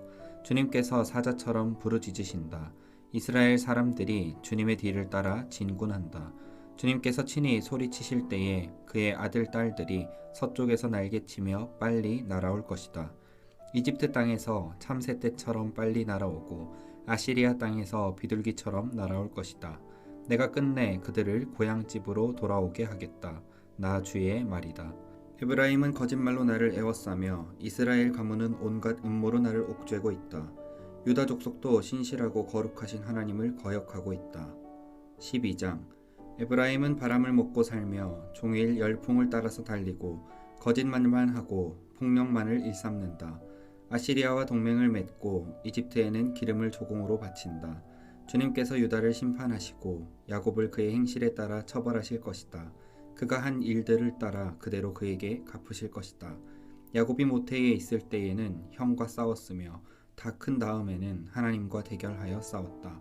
주님께서 사자처럼 부르짖으신다. 이스라엘 사람들이 주님의 뒤를 따라 진군한다. 주님께서 친히 소리치실 때에 그의 아들 딸들이 서쪽에서 날개치며 빨리 날아올 것이다. 이집트 땅에서 참새떼처럼 빨리 날아오고 아시리아 땅에서 비둘기처럼 날아올 것이다. 내가 끝내 그들을 고향집으로 돌아오게 하겠다. 나 주의 말이다. 에브라임은 거짓말로 나를 애워싸며 이스라엘 가문은 온갖 음모로 나를 옥죄고 있다. 유다 족속도 신실하고 거룩하신 하나님을 거역하고 있다. 12장 에브라임은 바람을 먹고 살며 종일 열풍을 따라서 달리고 거짓말만 하고 폭력만을 일삼는다. 아시리아와 동맹을 맺고 이집트에는 기름을 조공으로 바친다. 주님께서 유다를 심판하시고 야곱을 그의 행실에 따라 처벌하실 것이다. 그가 한 일들을 따라 그대로 그에게 갚으실 것이다. 야곱이 모태에 있을 때에는 형과 싸웠으며 다 큰 다음에는 하나님과 대결하여 싸웠다.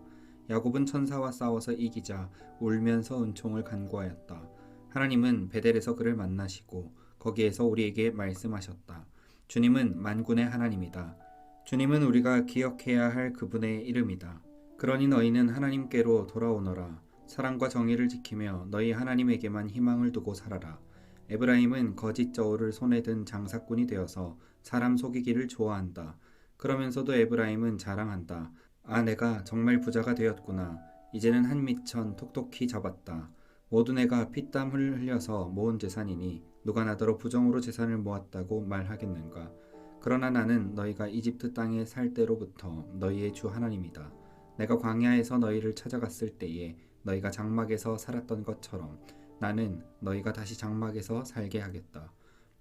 야곱은 천사와 싸워서 이기자 울면서 은총을 간구하였다. 하나님은 베델에서 그를 만나시고 거기에서 우리에게 말씀하셨다. 주님은 만군의 하나님이다. 주님은 우리가 기억해야 할 그분의 이름이다. 그러니 너희는 하나님께로 돌아오너라. 사랑과 정의를 지키며 너희 하나님에게만 희망을 두고 살아라. 에브라임은 거짓 저울을 손에 든 장사꾼이 되어서 사람 속이기를 좋아한다. 그러면서도 에브라임은 자랑한다. 아, 내가 정말 부자가 되었구나. 이제는 한 미천 톡톡히 잡았다. 모두 내가 피땀을 흘려서 모은 재산이니 누가 나더러 부정으로 재산을 모았다고 말하겠는가. 그러나 나는 너희가 이집트 땅에 살 때로부터 너희의 주 하나님이다. 내가 광야에서 너희를 찾아갔을 때에 너희가 장막에서 살았던 것처럼 나는 너희가 다시 장막에서 살게 하겠다.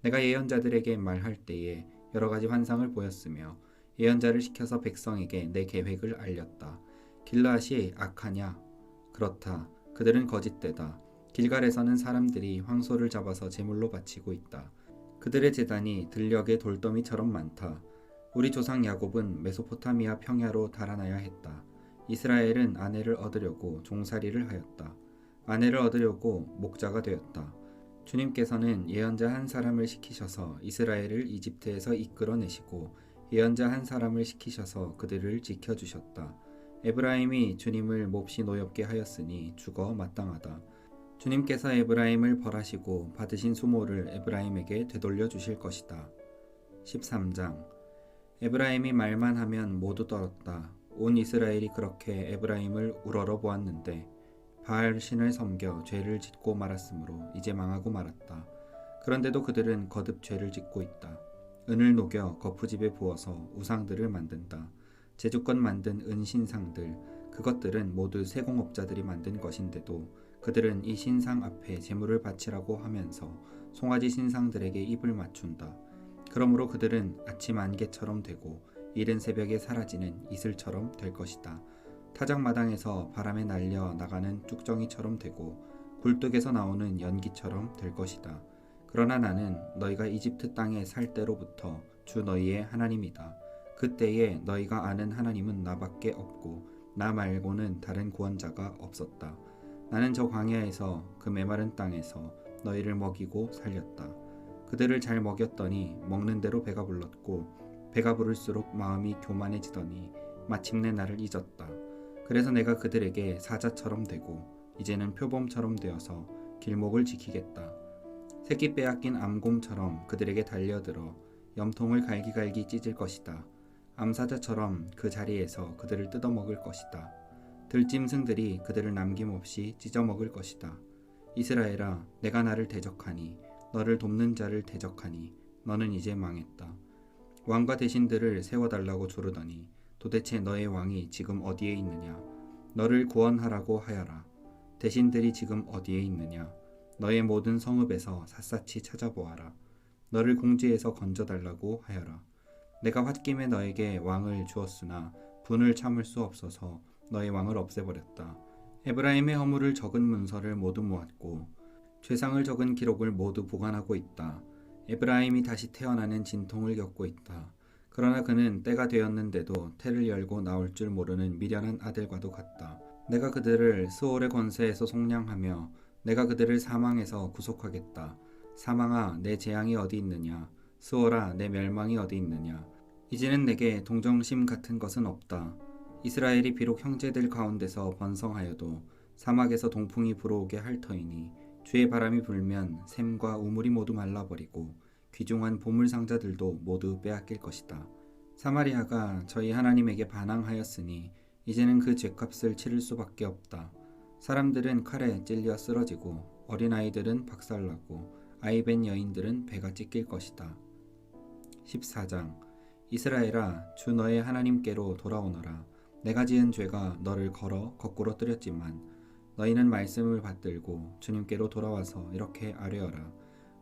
내가 예언자들에게 말할 때에 여러 가지 환상을 보였으며 예언자를 시켜서 백성에게 내 계획을 알렸다. 길르앗이 악하냐? 그렇다. 그들은 거짓되다. 길갈에서는 사람들이 황소를 잡아서 제물로 바치고 있다. 그들의 제단이 들녘의 돌더미처럼 많다. 우리 조상 야곱은 메소포타미아 평야로 달아나야 했다. 이스라엘은 아내를 얻으려고 종살이를 하였다. 아내를 얻으려고 목자가 되었다. 주님께서는 예언자 한 사람을 시키셔서 이스라엘을 이집트에서 이끌어내시고 예언자 한 사람을 시키셔서 그들을 지켜주셨다. 에브라임이 주님을 몹시 노엽게 하였으니 죽어 마땅하다. 주님께서 에브라임을 벌하시고 받으신 수모를 에브라임에게 되돌려 주실 것이다. 13장 에브라임이 말만 하면 모두 떨었다. 온 이스라엘이 그렇게 에브라임을 우러러 보았는데 바알 신을 섬겨 죄를 짓고 말았으므로 이제 망하고 말았다. 그런데도 그들은 거듭 죄를 짓고 있다. 은을 녹여 거푸집에 부어서 우상들을 만든다. 제주껏 만든 은신상들, 그것들은 모두 세공업자들이 만든 것인데도 그들은 이 신상 앞에 제물을 바치라고 하면서 송아지 신상들에게 입을 맞춘다. 그러므로 그들은 아침 안개처럼 되고 이른 새벽에 사라지는 이슬처럼 될 것이다. 타작마당에서 바람에 날려 나가는 쭉정이처럼 되고 굴뚝에서 나오는 연기처럼 될 것이다. 그러나 나는 너희가 이집트 땅에 살 때로부터 주 너희의 하나님이다. 그때에 너희가 아는 하나님은 나밖에 없고 나 말고는 다른 구원자가 없었다. 나는 저 광야에서 그 메마른 땅에서 너희를 먹이고 살렸다. 그들을 잘 먹였더니 먹는 대로 배가 불렀고 배가 부를수록 마음이 교만해지더니 마침내 나를 잊었다. 그래서 내가 그들에게 사자처럼 되고 이제는 표범처럼 되어서 길목을 지키겠다. 새끼 빼앗긴 암곰처럼 그들에게 달려들어 염통을 갈기갈기 찢을 것이다. 암사자처럼 그 자리에서 그들을 뜯어먹을 것이다. 들짐승들이 그들을 남김없이 찢어먹을 것이다. 이스라엘아, 내가 나를 대적하니 너를 돕는 자를 대적하니 너는 이제 망했다. 왕과 대신들을 세워달라고 조르더니 도대체 너의 왕이 지금 어디에 있느냐? 너를 구원하라고 하여라. 대신들이 지금 어디에 있느냐? 너의 모든 성읍에서 샅샅이 찾아보아라. 너를 궁지에서 건져달라고 하여라. 내가 홧김에 너에게 왕을 주었으나 분을 참을 수 없어서 너의 왕을 없애버렸다. 에브라임의 허물을 적은 문서를 모두 모았고 죄상을 적은 기록을 모두 보관하고 있다. 에브라임이 다시 태어나는 진통을 겪고 있다. 그러나 그는 때가 되었는데도 태를 열고 나올 줄 모르는 미련한 아들과도 같다. 내가 그들을 스올의 권세에서 속량하며 내가 그들을 사망에서 구속하겠다. 사망아, 내 재앙이 어디 있느냐? 스올아, 내 멸망이 어디 있느냐? 이제는 내게 동정심 같은 것은 없다. 이스라엘이 비록 형제들 가운데서 번성하여도 사막에서 동풍이 불어오게 할 터이니 주의 바람이 불면 샘과 우물이 모두 말라버리고 귀중한 보물상자들도 모두 빼앗길 것이다. 사마리아가 저희 하나님에게 반항하였으니 이제는 그 죄값을 치를 수밖에 없다. 사람들은 칼에 찔려 쓰러지고 어린아이들은 박살나고 아이벤 여인들은 배가 찢길 것이다. 14장 이스라엘아, 주 너의 하나님께로 돌아오너라. 내가 지은 죄가 너를 걸어 거꾸로 뜨렸지만 너희는 말씀을 받들고 주님께로 돌아와서 이렇게 아뢰어라.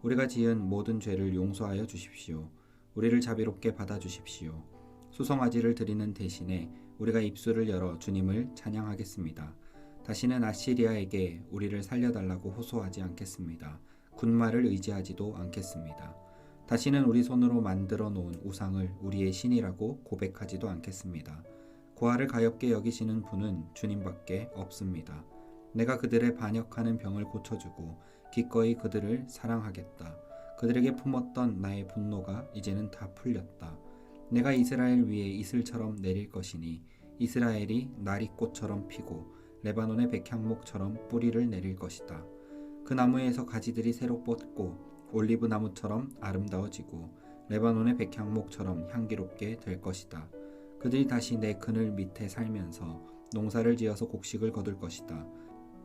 우리가 지은 모든 죄를 용서하여 주십시오. 우리를 자비롭게 받아주십시오. 수송아지를 드리는 대신에 우리가 입술을 열어 주님을 찬양하겠습니다. 다시는 아시리아에게 우리를 살려달라고 호소하지 않겠습니다. 군말을 의지하지도 않겠습니다. 다시는 우리 손으로 만들어 놓은 우상을 우리의 신이라고 고백하지도 않겠습니다. 고아를 가엾게 여기시는 분은 주님밖에 없습니다. 내가 그들의 반역하는 병을 고쳐주고 기꺼이 그들을 사랑하겠다. 그들에게 품었던 나의 분노가 이제는 다 풀렸다. 내가 이스라엘 위에 이슬처럼 내릴 것이니 이스라엘이 나리꽃처럼 피고 레바논의 백향목처럼 뿌리를 내릴 것이다. 그 나무에서 가지들이 새로 뻗고 올리브 나무처럼 아름다워지고 레바논의 백향목처럼 향기롭게 될 것이다. 그들이 다시 내 그늘 밑에 살면서 농사를 지어서 곡식을 거둘 것이다.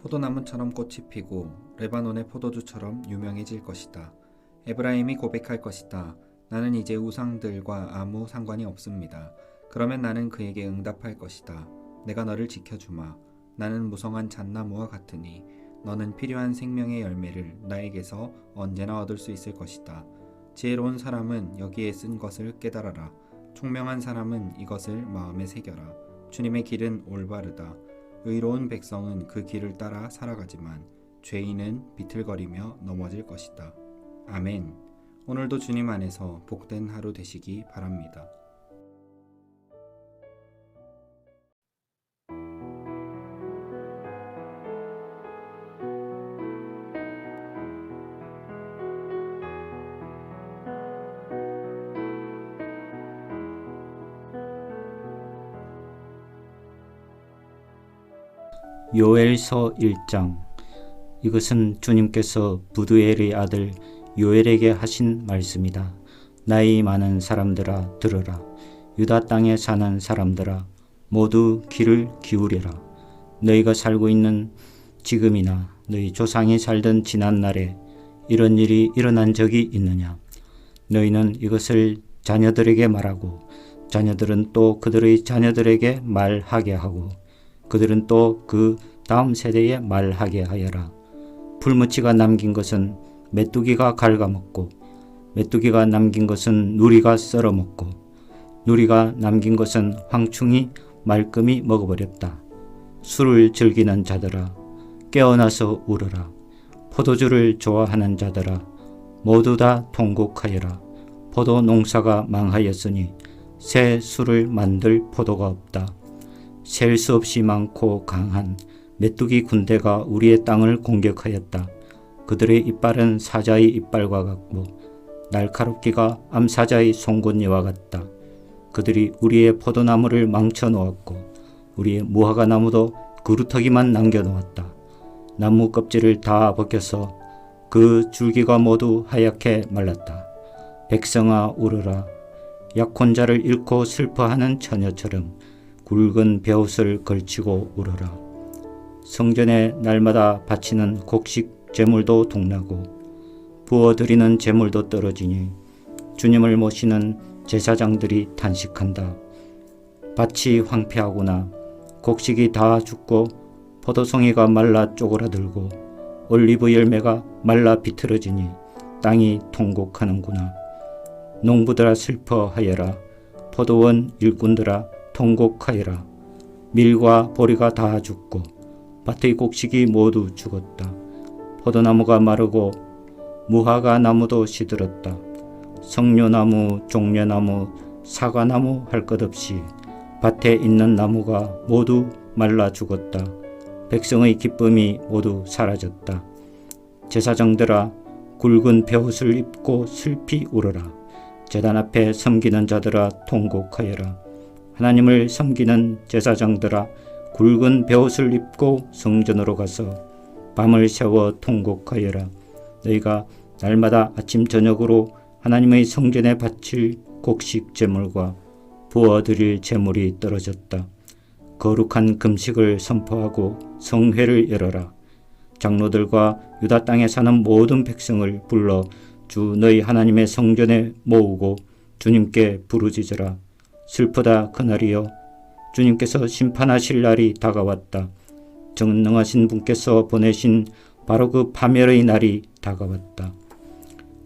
포도나무처럼 꽃이 피고 레바논의 포도주처럼 유명해질 것이다. 에브라임이 고백할 것이다. 나는 이제 우상들과 아무 상관이 없습니다. 그러면 나는 그에게 응답할 것이다. 내가 너를 지켜주마. 나는 무성한 잣나무와 같으니 너는 필요한 생명의 열매를 나에게서 언제나 얻을 수 있을 것이다. 지혜로운 사람은 여기에 쓴 것을 깨달아라. 총명한 사람은 이것을 마음에 새겨라. 주님의 길은 올바르다. 의로운 백성은 그 길을 따라 살아가지만 죄인은 비틀거리며 넘어질 것이다. 아멘. 오늘도 주님 안에서 복된 하루 되시기 바랍니다. 요엘서 1장. 이것은 주님께서 부두엘의 아들 요엘에게 하신 말씀이다. 나이 많은 사람들아 들으라. 유다 땅에 사는 사람들아 모두 귀를 기울여라. 너희가 살고 있는 지금이나 너희 조상이 살던 지난날에 이런 일이 일어난 적이 있느냐? 너희는 이것을 자녀들에게 말하고 자녀들은 또 그들의 자녀들에게 말하게 하고 그들은 또 그 다음 세대에 말하게 하여라. 풀무치가 남긴 것은 메뚜기가 갉아먹고 메뚜기가 남긴 것은 누리가 썰어먹고 누리가 남긴 것은 황충이 말끔히 먹어버렸다. 술을 즐기는 자들아 깨어나서 울어라. 포도주를 좋아하는 자들아 모두 다 통곡하여라. 포도 농사가 망하였으니 새 술을 만들 포도가 없다. 셀 수 없이 많고 강한 메뚜기 군대가 우리의 땅을 공격하였다. 그들의 이빨은 사자의 이빨과 같고 날카롭기가 암사자의 송곳니와 같다. 그들이 우리의 포도나무를 망쳐 놓았고 우리의 무화과 나무도 그루터기만 남겨놓았다. 나무 껍질을 다 벗겨서 그 줄기가 모두 하얗게 말랐다. 백성아 울어라. 약혼자를 잃고 슬퍼하는 처녀처럼 굵은 베옷을 걸치고 울어라. 성전에 날마다 바치는 곡식 제물도 동나고 부어드리는 제물도 떨어지니 주님을 모시는 제사장들이 탄식한다. 밭이 황폐하구나. 곡식이 다 죽고 포도송이가 말라 쪼그라들고 올리브 열매가 말라 비틀어지니 땅이 통곡하는구나. 농부들아 슬퍼하여라. 포도원 일꾼들아 통곡하여라. 밀과 보리가 다 죽고 밭의 곡식이 모두 죽었다. 포도나무가 마르고 무화과 나무도 시들었다. 석류나무, 종려나무, 사과나무 할 것 없이 밭에 있는 나무가 모두 말라 죽었다. 백성의 기쁨이 모두 사라졌다. 제사장들아 굵은 베옷을 입고 슬피 울어라. 제단 앞에 섬기는 자들아 통곡하여라. 하나님을 섬기는 제사장들아 굵은 베옷을 입고 성전으로 가서 밤을 새워 통곡하여라. 너희가 날마다 아침 저녁으로 하나님의 성전에 바칠 곡식 제물과 부어드릴 제물이 떨어졌다. 거룩한 금식을 선포하고 성회를 열어라. 장로들과 유다 땅에 사는 모든 백성을 불러 주 너희 하나님의 성전에 모으고 주님께 부르짖으라. 슬프다 그날이여. 주님께서 심판하실 날이 다가왔다. 전능하신 분께서 보내신 바로 그 파멸의 날이 다가왔다.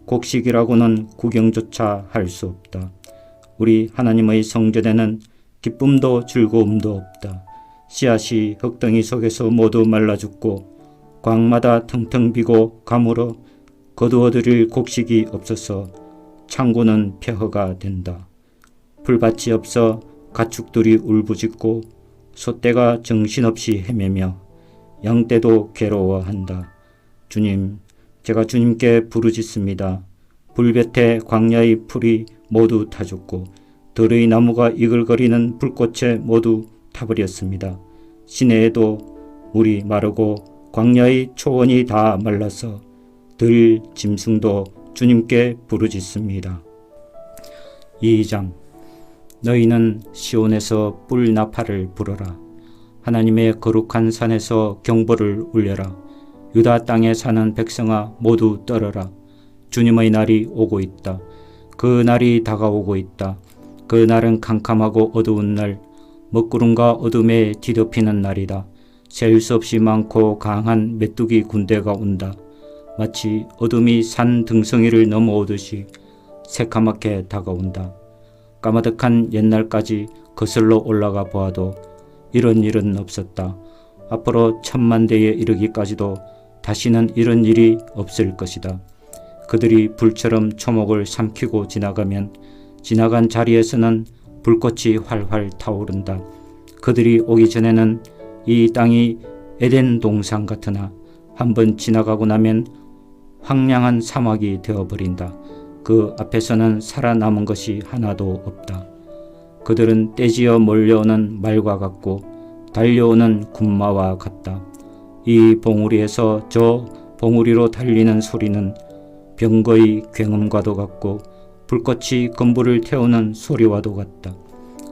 곡식이라고는 구경조차 할 수 없다. 우리 하나님의 성전에는 기쁨도 즐거움도 없다. 씨앗이 흙덩이 속에서 모두 말라 죽고 광마다 텅텅 비고 가물어 거두어들일 곡식이 없어서 창고는 폐허가 된다. 풀밭이 없어 가축들이 울부짖고 소떼가 정신없이 헤매며 양떼도 괴로워한다. 주님, 제가 주님께 부르짖습니다. 불볕에 광야의 풀이 모두 타 죽고 들의 나무가 이글거리는 불꽃에 모두 타버렸습니다. 시내에도 물이 마르고 광야의 초원이 다 말라서 들 짐승도 주님께 부르짖습니다. 2장 너희는 시온에서 뿔 나팔을 불어라. 하나님의 거룩한 산에서 경보를 울려라. 유다 땅에 사는 백성아 모두 떨어라. 주님의 날이 오고 있다. 그 날이 다가오고 있다. 그 날은 캄캄하고 어두운 날, 먹구름과 어둠에 뒤덮이는 날이다. 셀 수 없이 많고 강한 메뚜기 군대가 온다. 마치 어둠이 산 등성이를 넘어오듯이 새카맣게 다가온다. 까마득한 옛날까지 거슬러 올라가 보아도 이런 일은 없었다. 앞으로 1000만대에 이르기까지도 다시는 이런 일이 없을 것이다. 그들이 불처럼 초목을 삼키고 지나가면 지나간 자리에서는 불꽃이 활활 타오른다. 그들이 오기 전에는 이 땅이 에덴 동산 같으나 한번 지나가고 나면 황량한 사막이 되어버린다. 그 앞에서는 살아남은 것이 하나도 없다. 그들은 떼지어 몰려오는 말과 같고 달려오는 군마와 같다. 이 봉우리에서 저 봉우리로 달리는 소리는 병거의 굉음과도 같고 불꽃이 건물을 태우는 소리와도 같다.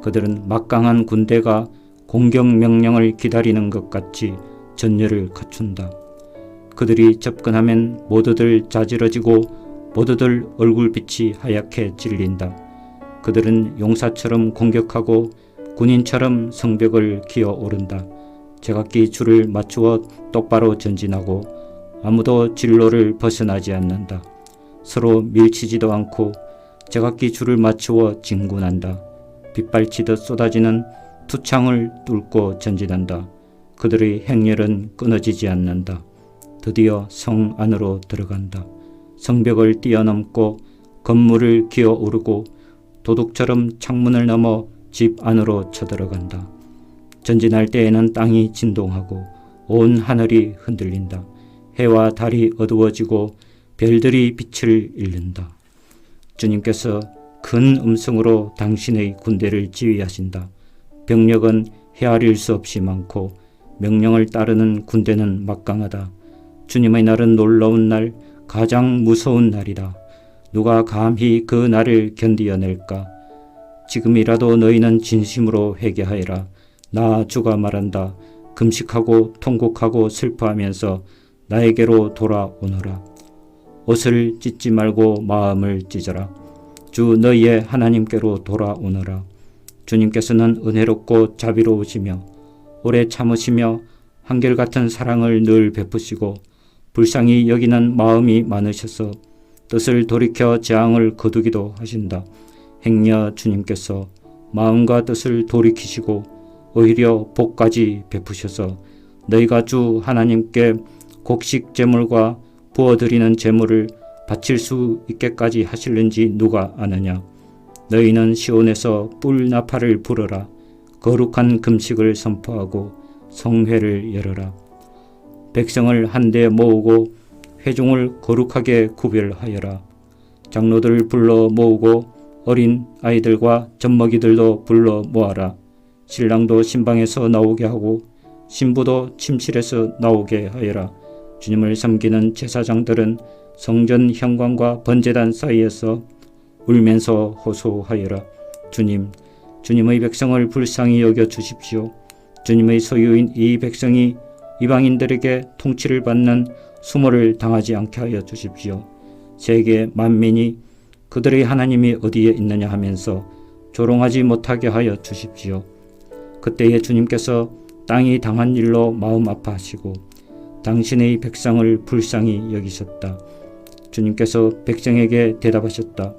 그들은 막강한 군대가 공격 명령을 기다리는 것 같이 전열을 갖춘다. 그들이 접근하면 모두들 자지러지고 모두들 얼굴빛이 하얗게 찔린다. 그들은 용사처럼 공격하고 군인처럼 성벽을 기어오른다. 제각기 줄을 맞추어 똑바로 전진하고 아무도 진로를 벗어나지 않는다. 서로 밀치지도 않고 제각기 줄을 맞추어 진군한다. 빗발치듯 쏟아지는 투창을 뚫고 전진한다. 그들의 행렬은 끊어지지 않는다. 드디어 성 안으로 들어간다. 성벽을 뛰어넘고 건물을 기어오르고 도둑처럼 창문을 넘어 집 안으로 쳐들어간다. 전진할 때에는 땅이 진동하고 온 하늘이 흔들린다. 해와 달이 어두워지고 별들이 빛을 잃는다. 주님께서 큰 음성으로 당신의 군대를 지휘하신다. 병력은 헤아릴 수 없이 많고 명령을 따르는 군대는 막강하다. 주님의 날은 놀라운 날, 가장 무서운 날이다. 누가 감히 그 날을 견디어낼까? 지금이라도 너희는 진심으로 회개하여라. 나 주가 말한다. 금식하고 통곡하고 슬퍼하면서 나에게로 돌아오너라. 옷을 찢지 말고 마음을 찢어라. 주 너희의 하나님께로 돌아오너라. 주님께서는 은혜롭고 자비로우시며 오래 참으시며 한결같은 사랑을 늘 베푸시고 불쌍히 여기는 마음이 많으셔서 뜻을 돌이켜 재앙을 거두기도 하신다. 행여 주님께서 마음과 뜻을 돌이키시고 오히려 복까지 베푸셔서 너희가 주 하나님께 곡식 제물과 부어드리는 제물을 바칠 수 있게까지 하실는지 누가 아느냐. 너희는 시온에서 뿔 나팔을 불어라. 거룩한 금식을 선포하고 성회를 열어라. 백성을 한데 모으고 회중을 거룩하게 구별하여라. 장로들을 불러 모으고 어린 아이들과 젖먹이들도 불러 모아라. 신랑도 신방에서 나오게 하고 신부도 침실에서 나오게 하여라. 주님을 섬기는 제사장들은 성전 현관과 번제단 사이에서 울면서 호소하여라. 주님의 백성을 불쌍히 여겨 주십시오. 주님의 소유인 이 백성이 이방인들에게 통치를 받는 수모를 당하지 않게 하여 주십시오. 세계 만민이 그들의 하나님이 어디에 있느냐 하면서 조롱하지 못하게 하여 주십시오. 그때에 주님께서 땅이 당한 일로 마음 아파하시고 당신의 백성을 불쌍히 여기셨다. 주님께서 백성에게 대답하셨다.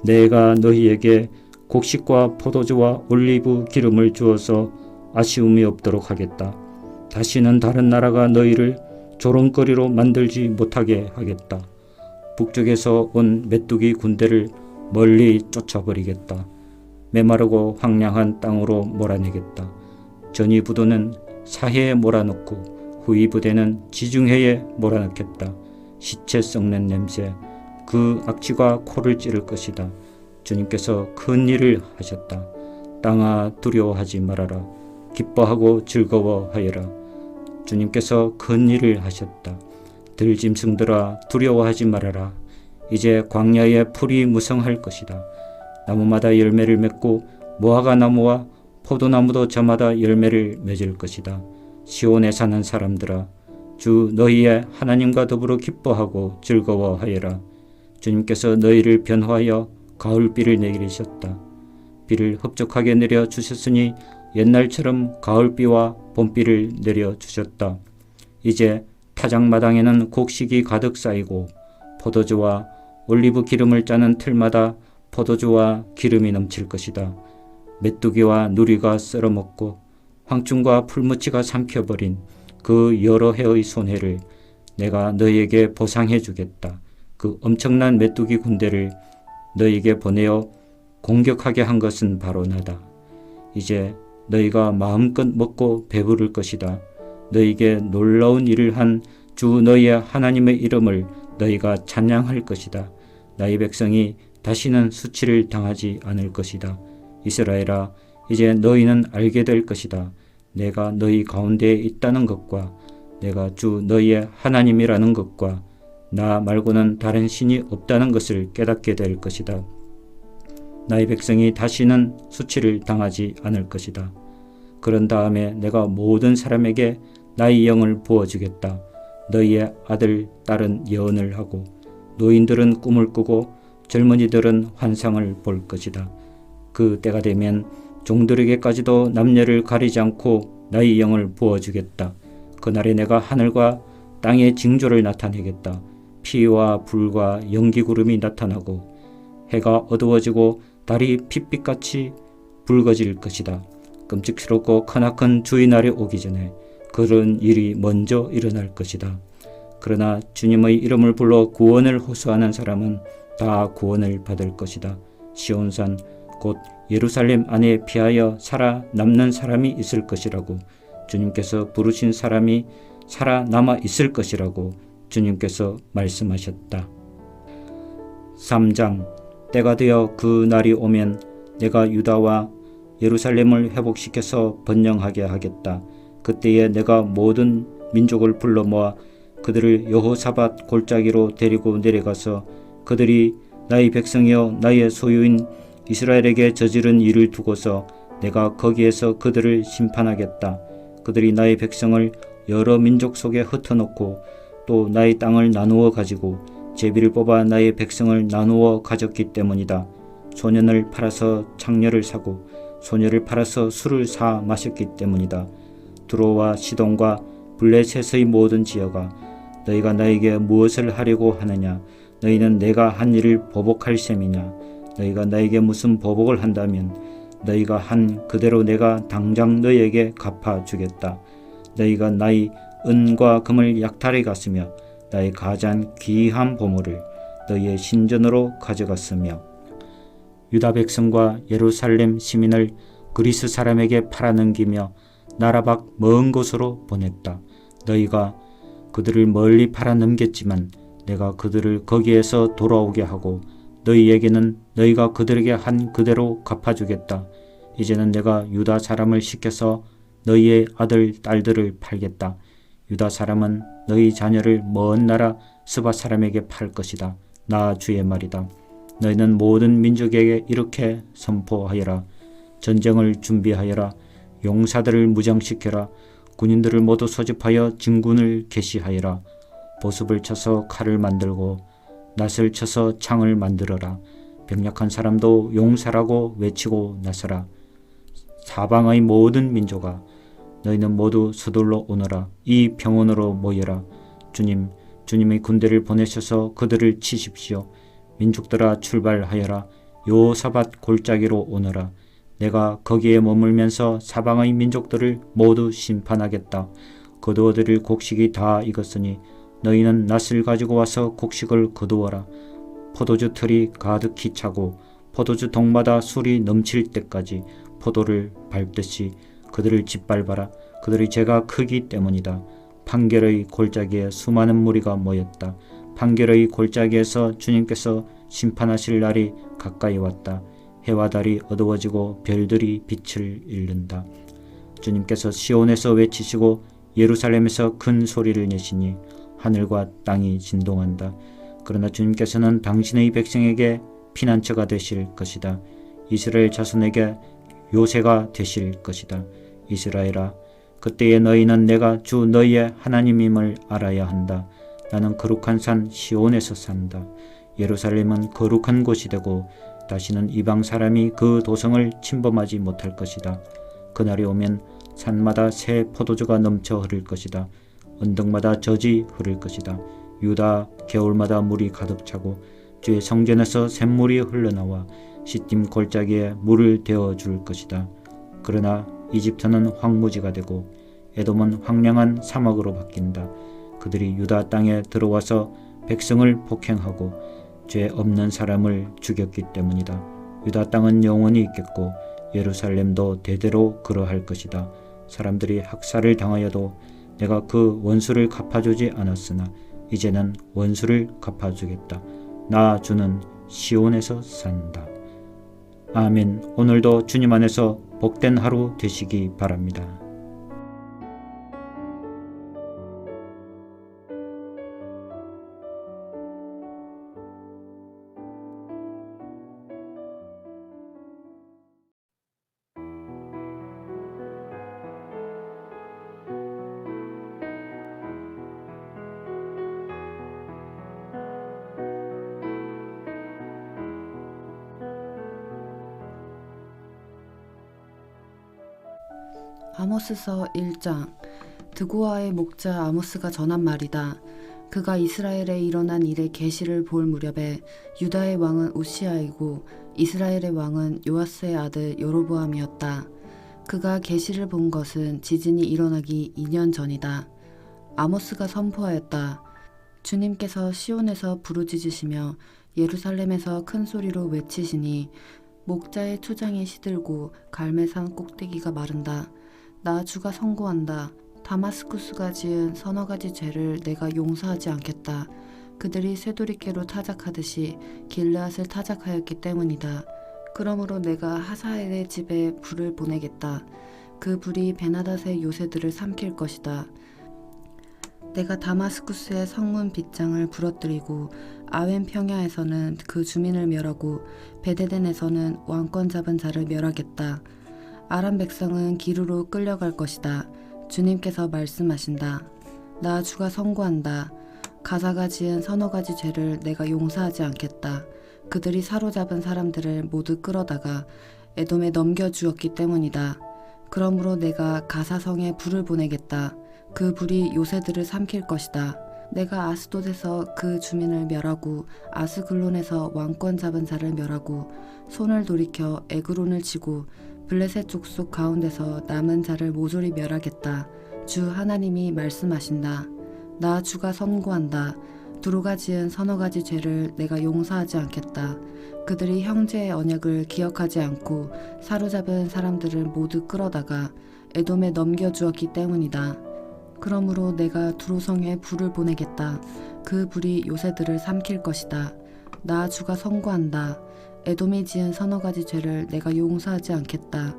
내가 너희에게 곡식과 포도주와 올리브 기름을 주어서 아쉬움이 없도록 하겠다. 다시는 다른 나라가 너희를 조롱거리로 만들지 못하게 하겠다. 북쪽에서 온 메뚜기 군대를 멀리 쫓아버리겠다. 메마르고 황량한 땅으로 몰아내겠다. 전이부도는 사해에 몰아넣고 후이부대는 지중해에 몰아넣겠다. 시체 썩는 냄새, 그 악취가 코를 찌를 것이다. 주님께서 큰 일을 하셨다. 땅아 두려워하지 말아라. 기뻐하고 즐거워하여라. 주님께서 큰 일을 하셨다. 들짐승들아 두려워하지 말아라. 이제 광야에 풀이 무성할 것이다. 나무마다 열매를 맺고 무화과 나무와 포도나무도 저마다 열매를 맺을 것이다. 시온에 사는 사람들아 주 너희의 하나님과 더불어 기뻐하고 즐거워하여라. 주님께서 너희를 변화하여 가을비를 내리셨다. 비를 흡족하게 내려 주셨으니 옛날처럼 가을비와 봄비를 내려 주셨다. 이제 타작마당에는 곡식이 가득 쌓이고 포도주와 올리브 기름을 짜는 틀마다 포도주와 기름이 넘칠 것이다. 메뚜기와 누리가 썰어먹고 황충과 풀무치가 삼켜버린 그 여러 해의 손해를 내가 너희에게 보상해 주겠다. 그 엄청난 메뚜기 군대를 너희에게 보내어 공격하게 한 것은 바로 나다. 이제 너희가 마음껏 먹고 배부를 것이다. 너희에게 놀라운 일을 한 주 너희의 하나님의 이름을 너희가 찬양할 것이다. 나의 백성이 다시는 수치를 당하지 않을 것이다. 이스라엘아, 이제 너희는 알게 될 것이다. 내가 너희 가운데에 있다는 것과 내가 주 너희의 하나님이라는 것과 나 말고는 다른 신이 없다는 것을 깨닫게 될 것이다. 나의 백성이 다시는 수치를 당하지 않을 것이다. 그런 다음에 내가 모든 사람에게 나의 영을 부어주겠다. 너희의 아들, 딸은 예언을 하고 노인들은 꿈을 꾸고 젊은이들은 환상을 볼 것이다. 그 때가 되면 종들에게까지도 남녀를 가리지 않고 나의 영을 부어주겠다. 그날에 내가 하늘과 땅의 징조를 나타내겠다. 피와 불과 연기구름이 나타나고 해가 어두워지고 달이 핏빛같이 붉어질 것이다. 끔찍스럽고 크나큰 주의 날이 오기 전에 그런 일이 먼저 일어날 것이다. 그러나 주님의 이름을 불러 구원을 호소하는 사람은 다 구원을 받을 것이다. 시온산 곧 예루살렘 안에 피하여 살아남는 사람이 있을 것이라고 주님께서 부르신 사람이 살아남아 있을 것이라고 주님께서 말씀하셨다. 3장 때가 되어 그 날이 오면 내가 유다와 예루살렘을 회복시켜서 번영하게 하겠다. 그때에 내가 모든 민족을 불러 모아 그들을 여호사밧 골짜기로 데리고 내려가서 그들이 나의 백성이여 나의 소유인 이스라엘에게 저지른 일을 두고서 내가 거기에서 그들을 심판하겠다. 그들이 나의 백성을 여러 민족 속에 흩어놓고 또 나의 땅을 나누어 가지고 제비를 뽑아 나의 백성을 나누어 가졌기 때문이다. 소년을 팔아서 창녀를 사고 소녀를 팔아서 술을 사 마셨기 때문이다. 두로와 시돈과 블레셋의 모든 지역아, 너희가 나에게 무엇을 하려고 하느냐? 너희는 내가 한 일을 보복할 셈이냐? 너희가 나에게 무슨 보복을 한다면 너희가 한 그대로 내가 당장 너희에게 갚아주겠다. 너희가 나의 은과 금을 약탈해 갔으며 나의 가장 귀한 보물을 너희의 신전으로 가져갔으며 유다 백성과 예루살렘 시민을 그리스 사람에게 팔아넘기며 나라 밖 먼 곳으로 보냈다. 너희가 그들을 멀리 팔아넘겼지만 내가 그들을 거기에서 돌아오게 하고 너희에게는 너희가 그들에게 한 그대로 갚아주겠다. 이제는 내가 유다 사람을 시켜서 너희의 아들, 딸들을 팔겠다. 유다 사람은 너희 자녀를 먼 나라 스바 사람에게 팔 것이다. 나 주의 말이다. 너희는 모든 민족에게 이렇게 선포하여라. 전쟁을 준비하여라. 용사들을 무장시켜라. 군인들을 모두 소집하여 진군을 개시하여라. 보습을 쳐서 칼을 만들고 낫을 쳐서 창을 만들어라. 병력한 사람도 용사라고 외치고 나서라. 사방의 모든 민족아, 너희는 모두 서둘러 오너라. 이 병원으로 모여라. 주님의 군대를 보내셔서 그들을 치십시오. 민족들아 출발하여라. 요사밧 골짜기로 오너라. 내가 거기에 머물면서 사방의 민족들을 모두 심판하겠다. 거두어들일 곡식이 다 익었으니 너희는 낫을 가지고 와서 곡식을 거두어라. 포도주 틀이 가득히 차고 포도주 동마다 술이 넘칠 때까지 포도를 밟듯이 그들을 짓밟아라. 그들의 죄가 크기 때문이다. 판결의 골짜기에 수많은 무리가 모였다. 판결의 골짜기에서 주님께서 심판하실 날이 가까이 왔다. 해와 달이 어두워지고 별들이 빛을 잃는다. 주님께서 시온에서 외치시고 예루살렘에서 큰 소리를 내시니 하늘과 땅이 진동한다. 그러나 주님께서는 당신의 백성에게 피난처가 되실 것이다. 이스라엘 자손에게 요새가 되실 것이다. 이스라엘아, 그때에 너희는 내가 주 너희의 하나님임을 알아야 한다. 나는 거룩한 산 시온에서 산다. 예루살렘은 거룩한 곳이 되고 다시는 이방 사람이 그 도성을 침범하지 못할 것이다. 그날이 오면 산마다 새 포도주가 넘쳐 흐를 것이다. 언덕마다 젖이 흐를 것이다. 유다 겨울마다 물이 가득 차고 주의 성전에서 샘물이 흘러나와 시딤 골짜기에 물을 데워줄 것이다. 그러나 이집트는 황무지가 되고 에돔은 황량한 사막으로 바뀐다. 그들이 유다 땅에 들어와서 백성을 폭행하고 죄 없는 사람을 죽였기 때문이다. 유다 땅은 영원히 있겠고 예루살렘도 대대로 그러할 것이다. 사람들이 학살을 당하여도 내가 그 원수를 갚아주지 않았으나 이제는 원수를 갚아주겠다. 나 주는 시온에서 산다. 아멘. 오늘도 주님 안에서 복된 하루 되시기 바랍니다. 아모스서 1장. 드고아의 목자 아모스가 전한 말이다. 그가 이스라엘에 일어난 일의 계시를 볼 무렵에 유다의 왕은 우시아이고 이스라엘의 왕은 요아스의 아들 여로보암이었다. 그가 계시를 본 것은 지진이 일어나기 2년 전이다. 아모스가 선포하였다. 주님께서 시온에서 부르짖으시며 예루살렘에서 큰 소리로 외치시니 목자의 투장이 시들고 갈매산 꼭대기가 마른다. 나 주가 선고한다. 다마스쿠스가 지은 서너 가지 죄를 내가 용서하지 않겠다. 그들이 쇠돌이깨로 타작하듯이 길르앗을 타작하였기 때문이다. 그러므로 내가 하사엘의 집에 불을 보내겠다. 그 불이 베나닷의 요새들을 삼킬 것이다. 내가 다마스쿠스의 성문 빗장을 부러뜨리고 아웬 평야에서는 그 주민을 멸하고 베데덴에서는 왕권 잡은 자를 멸하겠다. 아람 백성은 기루로 끌려갈 것이다. 주님께서 말씀하신다. 나 주가 선고한다. 가사가 지은 서너 가지 죄를 내가 용서하지 않겠다. 그들이 사로잡은 사람들을 모두 끌어다가 에돔에 넘겨주었기 때문이다. 그러므로 내가 가사성에 불을 보내겠다. 그 불이 요새들을 삼킬 것이다. 내가 아스돗에서 그 주민을 멸하고 아스글론에서 왕권 잡은 자를 멸하고 손을 돌이켜 에그론을 치고 블레셋 족속 가운데서 남은 자를 모조리 멸하겠다. 주 하나님이 말씀하신다. 나 주가 선고한다. 두루가 지은 서너 가지 죄를 내가 용서하지 않겠다. 그들이 형제의 언약을 기억하지 않고 사로잡은 사람들을 모두 끌어다가 에돔에 넘겨주었기 때문이다. 그러므로 내가 두로성에 불을 보내겠다. 그 불이 요새들을 삼킬 것이다. 나 주가 선고한다. 에돔이 지은 서너 가지 죄를 내가 용서하지 않겠다.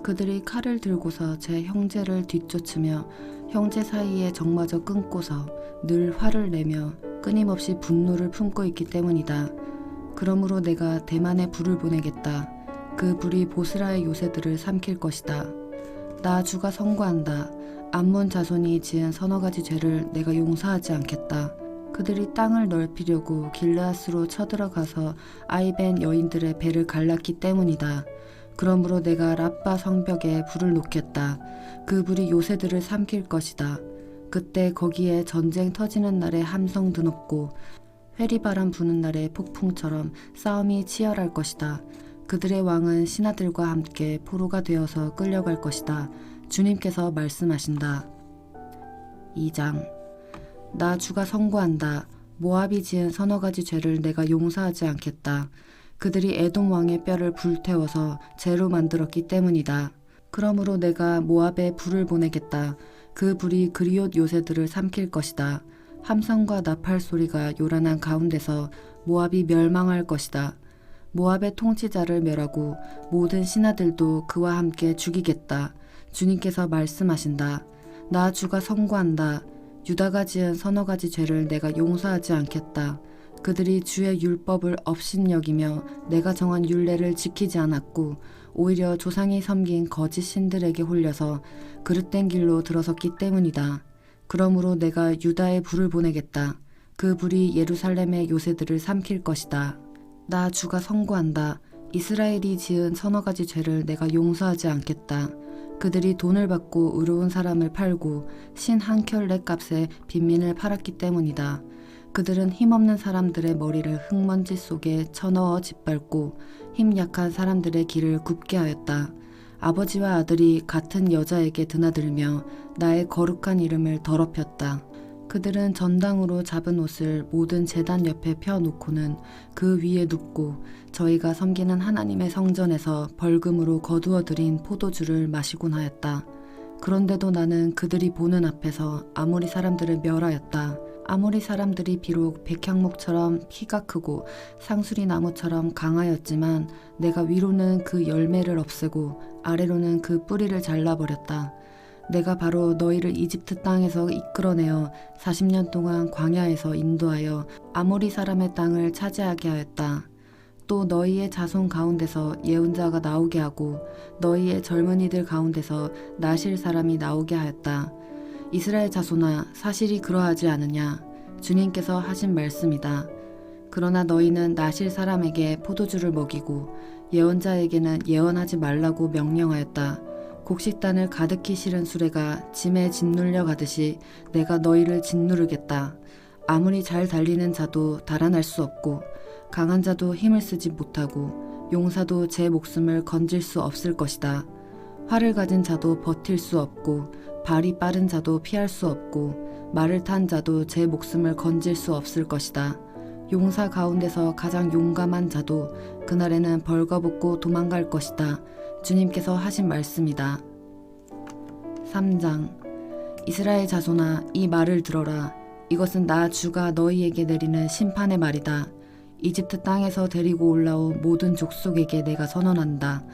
그들이 칼을 들고서 제 형제를 뒤쫓으며 형제 사이에 정마저 끊고서 늘 화를 내며 끊임없이 분노를 품고 있기 때문이다. 그러므로 내가 대만에 불을 보내겠다. 그 불이 보스라의 요새들을 삼킬 것이다. 나 주가 선고한다. 암몬 자손이 지은 서너 가지 죄를 내가 용서하지 않겠다. 그들이 땅을 넓히려고 길르앗으로 쳐들어가서 아이벤 여인들의 배를 갈랐기 때문이다. 그러므로 내가 랍바 성벽에 불을 놓겠다. 그 불이 요새들을 삼킬 것이다. 그때 거기에 전쟁 터지는 날에 함성 드높고 회리바람 부는 날에 폭풍처럼 싸움이 치열할 것이다. 그들의 왕은 신하들과 함께 포로가 되어서 끌려갈 것이다. 주님께서 말씀하신다. 2장. 나 주가 선고한다. 모압이 지은 서너 가지 죄를 내가 용서하지 않겠다. 그들이 에돔 왕의 뼈를 불태워서 재로 만들었기 때문이다. 그러므로 내가 모압에 불을 보내겠다. 그 불이 그리옷 요새들을 삼킬 것이다. 함성과 나팔 소리가 요란한 가운데서 모압이 멸망할 것이다. 모압의 통치자를 멸하고 모든 신하들도 그와 함께 죽이겠다. 주님께서 말씀하신다. 나 주가 선고한다. 유다가 지은 서너 가지 죄를 내가 용서하지 않겠다. 그들이 주의 율법을 업신여기며 내가 정한 율례를 지키지 않았고 오히려 조상이 섬긴 거짓 신들에게 홀려서 그릇된 길로 들어섰기 때문이다. 그러므로 내가 유다에 불을 보내겠다. 그 불이 예루살렘의 요새들을 삼킬 것이다. 나 주가 선고한다. 이스라엘이 지은 서너 가지 죄를 내가 용서하지 않겠다. 그들이 돈을 받고 의로운 사람을 팔고 신 한 켤레 값에 빈민을 팔았기 때문이다. 그들은 힘없는 사람들의 머리를 흙먼지 속에 쳐넣어 짓밟고 힘 약한 사람들의 길을 굽게 하였다. 아버지와 아들이 같은 여자에게 드나들며 나의 거룩한 이름을 더럽혔다. 그들은 전당으로 잡은 옷을 모든 제단 옆에 펴놓고는 그 위에 눕고 저희가 섬기는 하나님의 성전에서 벌금으로 거두어 들인 포도주를 마시곤 하였다. 그런데도 나는 그들이 보는 앞에서 아모리 사람들을 멸하였다. 아모리 사람들이 비록 백향목처럼 키가 크고 상수리 나무처럼 강하였지만 내가 위로는 그 열매를 없애고 아래로는 그 뿌리를 잘라버렸다. 내가 바로 너희를 이집트 땅에서 이끌어내어 40년 동안 광야에서 인도하여 아모리 사람의 땅을 차지하게 하였다. 또 너희의 자손 가운데서 예언자가 나오게 하고 너희의 젊은이들 가운데서 나실 사람이 나오게 하였다. 이스라엘 자손아, 사실이 그러하지 않으냐? 주님께서 하신 말씀이다. 그러나 너희는 나실 사람에게 포도주를 먹이고 예언자에게는 예언하지 말라고 명령하였다. 곡식단을 가득히 실은 수레가 짐에 짓눌려 가듯이 내가 너희를 짓누르겠다. 아무리 잘 달리는 자도 달아날 수 없고 강한 자도 힘을 쓰지 못하고 용사도 제 목숨을 건질 수 없을 것이다. 활을 가진 자도 버틸 수 없고 발이 빠른 자도 피할 수 없고 말을 탄 자도 제 목숨을 건질 수 없을 것이다. 용사 가운데서 가장 용감한 자도 그날에는 벌거벗고 도망갈 것이다. 주님께서 하신 말씀이다. 3장. 이스라엘 자손아, 이 말을 들어라. 이것은 나 주가 너희에게 내리는 심판의 말이다. 이집트 땅에서 데리고 올라온 모든 족속에게 내가 선언한다.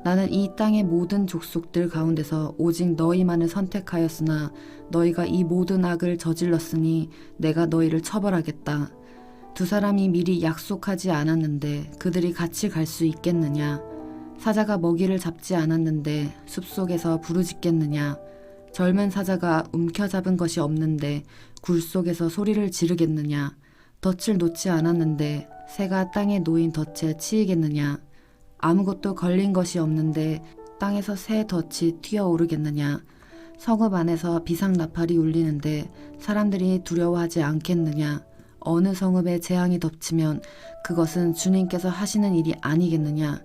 나는 이 땅의 모든 족속들 가운데서 오직 너희만을 선택하였으나 너희가 이 모든 악을 저질렀으니 내가 너희를 처벌하겠다. 두 사람이 미리 약속하지 않았는데 그들이 같이 갈 수 있겠느냐? 사자가 먹이를 잡지 않았는데 숲속에서 부르짖겠느냐? 젊은 사자가 움켜잡은 것이 없는데 굴 속에서 소리를 지르겠느냐? 덫을 놓지 않았는데 새가 땅에 놓인 덫에 치이겠느냐? 아무것도 걸린 것이 없는데 땅에서 새 덫이 튀어오르겠느냐? 성읍 안에서 비상나팔이 울리는데 사람들이 두려워하지 않겠느냐? 어느 성읍에 재앙이 덮치면 그것은 주님께서 하시는 일이 아니겠느냐?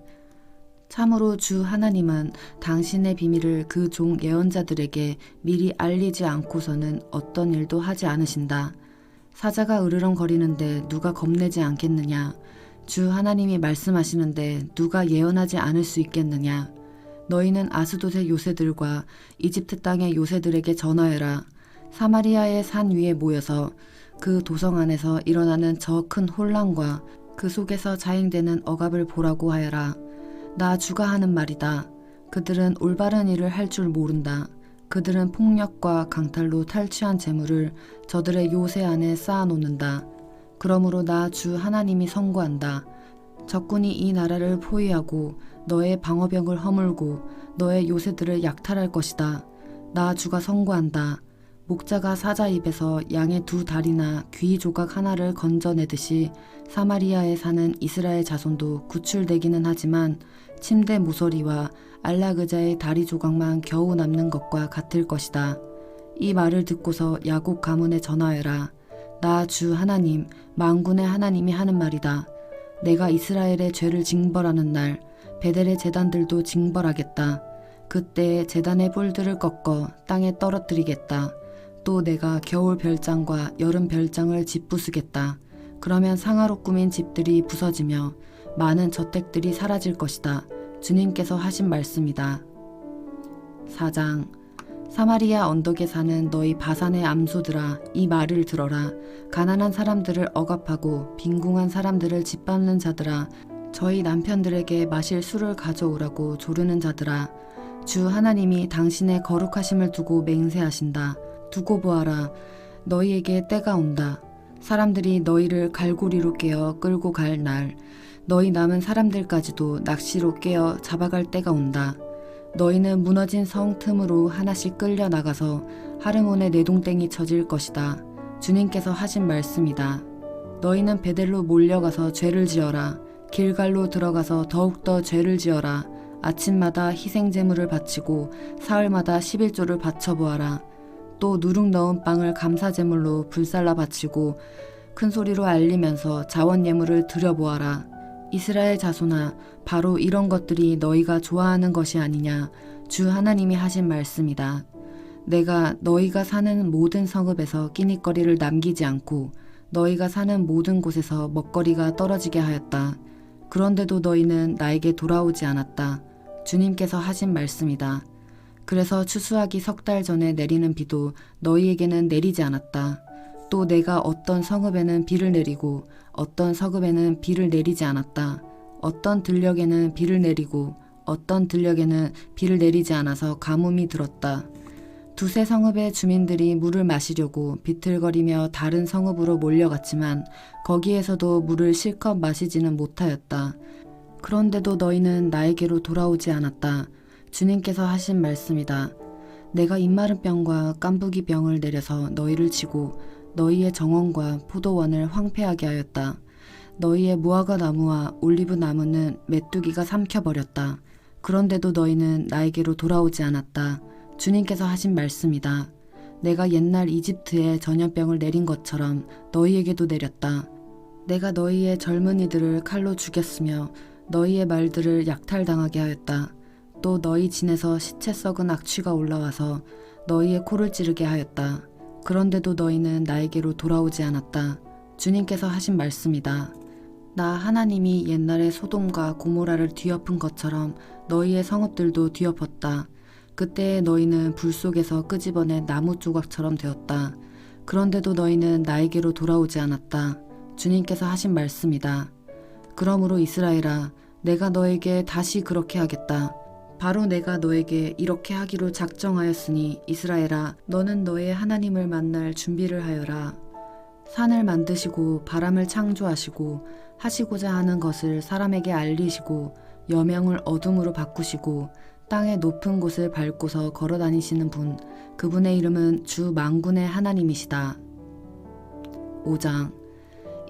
참으로 주 하나님은 당신의 비밀을 그 종 예언자들에게 미리 알리지 않고서는 어떤 일도 하지 않으신다. 사자가 으르렁거리는데 누가 겁내지 않겠느냐? 주 하나님이 말씀하시는데 누가 예언하지 않을 수 있겠느냐? 너희는 아스돗의 요새들과 이집트 땅의 요새들에게 전하여라. 사마리아의 산 위에 모여서 그 도성 안에서 일어나는 저 큰 혼란과 그 속에서 자행되는 억압을 보라고 하여라. 나 주가 하는 말이다. 그들은 올바른 일을 할 줄 모른다. 그들은 폭력과 강탈로 탈취한 재물을 저들의 요새 안에 쌓아놓는다. 그러므로 나 주 하나님이 선고한다. 적군이 이 나라를 포위하고 너의 방어벽을 허물고 너의 요새들을 약탈할 것이다. 나 주가 선고한다. 목자가 사자 입에서 양의 두 다리나 귀 조각 하나를 건져내듯이 사마리아에 사는 이스라엘 자손도 구출되기는 하지만 침대 모서리와 안락의자의 다리 조각만 겨우 남는 것과 같을 것이다. 이 말을 듣고서 야곱 가문에 전하여라. 나 주 하나님 만군의 하나님이 하는 말이다. 내가 이스라엘의 죄를 징벌하는 날 베델의 제단들도 징벌하겠다. 그때 제단의 뿔들을 꺾어 땅에 떨어뜨리겠다. 또 내가 겨울 별장과 여름 별장을 짓부수겠다. 그러면 상하로 꾸민 집들이 부서지며 많은 저택들이 사라질 것이다. 주님께서 하신 말씀이다. 4장 사마리아 언덕에 사는 너희 바산의 암소들아, 이 말을 들어라. 가난한 사람들을 억압하고 빈궁한 사람들을 짓밟는 자들아, 저희 남편들에게 마실 술을 가져오라고 조르는 자들아, 주 하나님이 당신의 거룩하심을 두고 맹세하신다. 두고 보아라. 너희에게 때가 온다. 사람들이 너희를 갈고리로 깨어 끌고 갈 날, 너희 남은 사람들까지도 낚시로 깨어 잡아갈 때가 온다. 너희는 무너진 성 틈으로 하나씩 끌려 나가서 하르몬의 내동땡이 쳐질 것이다. 주님께서 하신 말씀이다. 너희는 베델로 몰려가서 죄를 지어라. 길갈로 들어가서 더욱더 죄를 지어라. 아침마다 희생제물을 바치고 사흘마다 11조를 바쳐보아라. 또 누룩 넣은 빵을 감사제물로 불살라 바치고 큰 소리로 알리면서 자원예물을 드려보아라. 이스라엘 자손아, 바로 이런 것들이 너희가 좋아하는 것이 아니냐. 주 하나님이 하신 말씀이다. 내가 너희가 사는 모든 성읍에서 끼니거리를 남기지 않고 너희가 사는 모든 곳에서 먹거리가 떨어지게 하였다. 그런데도 너희는 나에게 돌아오지 않았다. 주님께서 하신 말씀이다. 그래서 추수하기 3달 전에 내리는 비도 너희에게는 내리지 않았다. 또 내가 어떤 성읍에는 비를 내리고 어떤 성읍에는 비를 내리지 않았다. 어떤 들녘에는 비를 내리고 어떤 들녘에는 비를 내리지 않아서 가뭄이 들었다. 두세 성읍의 주민들이 물을 마시려고 비틀거리며 다른 성읍으로 몰려갔지만 거기에서도 물을 실컷 마시지는 못하였다. 그런데도 너희는 나에게로 돌아오지 않았다. 주님께서 하신 말씀이다. 내가 입마른 병과 깐부기 병을 내려서 너희를 치고 너희의 정원과 포도원을 황폐하게 하였다. 너희의 무화과 나무와 올리브 나무는 메뚜기가 삼켜버렸다. 그런데도 너희는 나에게로 돌아오지 않았다. 주님께서 하신 말씀이다. 내가 옛날 이집트에 전염병을 내린 것처럼 너희에게도 내렸다. 내가 너희의 젊은이들을 칼로 죽였으며 너희의 말들을 약탈당하게 하였다. 또 너희 진에서 시체 썩은 악취가 올라와서 너희의 코를 찌르게 하였다. 그런데도 너희는 나에게로 돌아오지 않았다. 주님께서 하신 말씀이다. 나 하나님이 옛날에 소돔과 고모라를 뒤엎은 것처럼 너희의 성읍들도 뒤엎었다. 그때 너희는 불 속에서 끄집어낸 나무 조각처럼 되었다. 그런데도 너희는 나에게로 돌아오지 않았다. 주님께서 하신 말씀이다. 그러므로 이스라엘아, 내가 너에게 다시 그렇게 하겠다. 바로 내가 너에게 이렇게 하기로 작정하였으니 이스라엘아, 너는 너의 하나님을 만날 준비를 하여라. 산을 만드시고 바람을 창조하시고 하시고자 하는 것을 사람에게 알리시고 여명을 어둠으로 바꾸시고 땅의 높은 곳을 밟고서 걸어 다니시는 분, 그분의 이름은 주 만군의 하나님이시다. 5장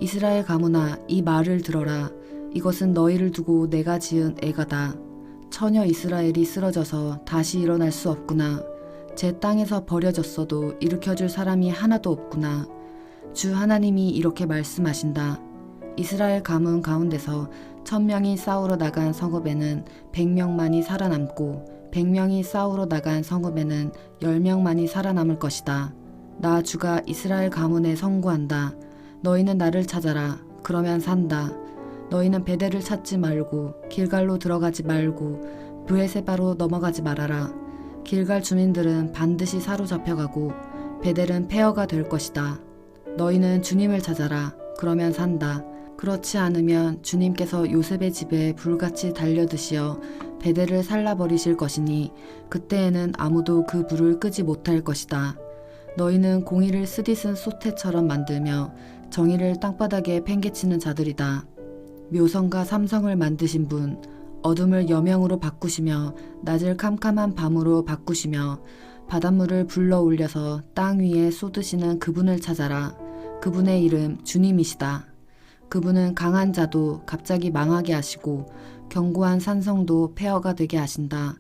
이스라엘 가문아, 이 말을 들어라. 이것은 너희를 두고 내가 지은 애가다. 처녀 이스라엘이 쓰러져서 다시 일어날 수 없구나. 제 땅에서 버려졌어도 일으켜줄 사람이 하나도 없구나. 주 하나님이 이렇게 말씀하신다. 이스라엘 가문 가운데서 1000명이 싸우러 나간 성읍에는 100명만이 살아남고 100명이 싸우러 나간 성읍에는 10명만이 살아남을 것이다. 나 주가 이스라엘 가문에 선고한다. 너희는 나를 찾아라. 그러면 산다. 너희는 베델을 찾지 말고 길갈로 들어가지 말고 브에세바로 넘어가지 말아라. 길갈 주민들은 반드시 사로잡혀가고 베델은 폐허가 될 것이다. 너희는 주님을 찾아라. 그러면 산다. 그렇지 않으면 주님께서 요셉의 집에 불같이 달려드시어 베델을 살라버리실 것이니 그때에는 아무도 그 불을 끄지 못할 것이다. 너희는 공의를 쓰디쓴 소태처럼 만들며 정의를 땅바닥에 팽개치는 자들이다. 묘성과 삼성을 만드신 분, 어둠을 여명으로 바꾸시며 낮을 캄캄한 밤으로 바꾸시며 바닷물을 불러 올려서 땅 위에 쏟으시는 그분을 찾아라. 그분의 이름 주님이시다. 그분은 강한 자도 갑자기 망하게 하시고 견고한 산성도 폐허가 되게 하신다.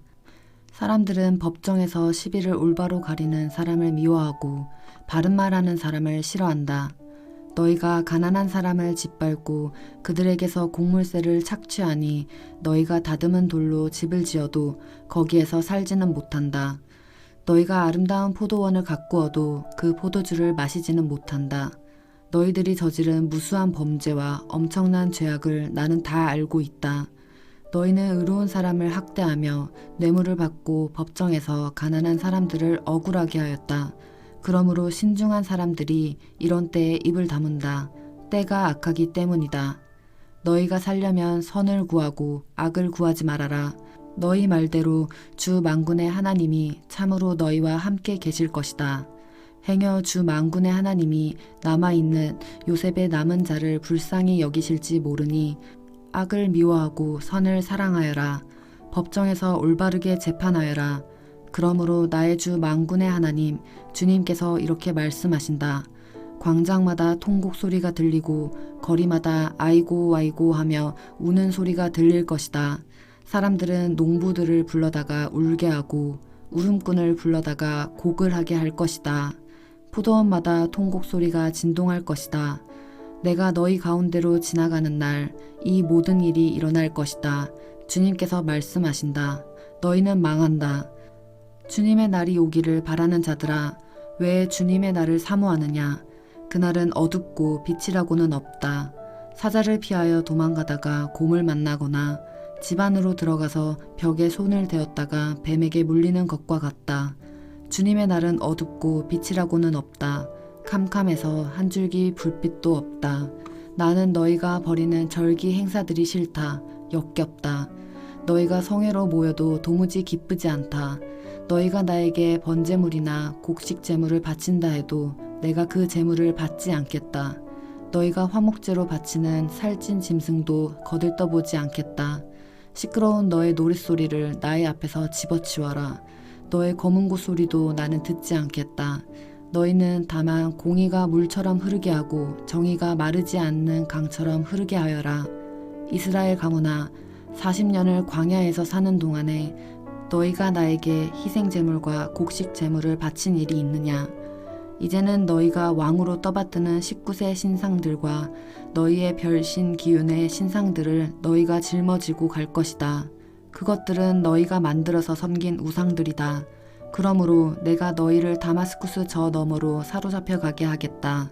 사람들은 법정에서 시비를 올바로 가리는 사람을 미워하고 바른 말하는 사람을 싫어한다. 너희가 가난한 사람을 짓밟고 그들에게서 곡물세를 착취하니 너희가 다듬은 돌로 집을 지어도 거기에서 살지는 못한다. 너희가 아름다운 포도원을 가꾸어도 그 포도주를 마시지는 못한다. 너희들이 저지른 무수한 범죄와 엄청난 죄악을 나는 다 알고 있다. 너희는 의로운 사람을 학대하며 뇌물을 받고 법정에서 가난한 사람들을 억울하게 하였다. 그러므로 신중한 사람들이 이런 때에 입을 다문다. 때가 악하기 때문이다. 너희가 살려면 선을 구하고 악을 구하지 말아라. 너희 말대로 주 만군의 하나님이 참으로 너희와 함께 계실 것이다. 행여 주 만군의 하나님이 남아있는 요셉의 남은 자를 불쌍히 여기실지 모르니 악을 미워하고 선을 사랑하여라. 법정에서 올바르게 재판하여라. 그러므로 나의 주 만군의 하나님 주님께서 이렇게 말씀하신다. 광장마다 통곡 소리가 들리고 거리마다 아이고 아이고 하며 우는 소리가 들릴 것이다. 사람들은 농부들을 불러다가 울게 하고 울음꾼을 불러다가 곡을 하게 할 것이다. 포도원마다 통곡 소리가 진동할 것이다. 내가 너희 가운데로 지나가는 날 이 모든 일이 일어날 것이다. 주님께서 말씀하신다. 너희는 망한다. 주님의 날이 오기를 바라는 자들아, 왜 주님의 날을 사모하느냐? 그날은 어둡고 빛이라고는 없다. 사자를 피하여 도망가다가 곰을 만나거나 집 안으로 들어가서 벽에 손을 대었다가 뱀에게 물리는 것과 같다. 주님의 날은 어둡고 빛이라고는 없다. 캄캄해서 한 줄기 불빛도 없다. 나는 너희가 벌이는 절기 행사들이 싫다. 역겹다. 너희가 성회로 모여도 도무지 기쁘지 않다. 너희가 나에게 번제물이나 곡식 제물을 바친다 해도 내가 그 제물을 받지 않겠다. 너희가 화목제로 바치는 살찐 짐승도 거들떠보지 않겠다. 시끄러운 너의 노랫소리를 나의 앞에서 집어치워라. 너의 검은고 소리도 나는 듣지 않겠다. 너희는 다만 공의가 물처럼 흐르게 하고 정의가 마르지 않는 강처럼 흐르게 하여라. 이스라엘 가문아, 40년을 광야에서 사는 동안에 너희가 나에게 희생제물과 곡식제물을 바친 일이 있느냐? 이제는 너희가 왕으로 떠받드는 19세 신상들과 너희의 별신 기운의 신상들을 너희가 짊어지고 갈 것이다. 그것들은 너희가 만들어서 섬긴 우상들이다. 그러므로 내가 너희를 다마스쿠스 저 너머로 사로잡혀 가게 하겠다.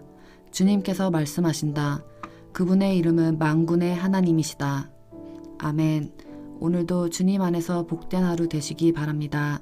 주님께서 말씀하신다. 그분의 이름은 만군의 하나님이시다. 아멘. 오늘도 주님 안에서 복된 하루 되시기 바랍니다.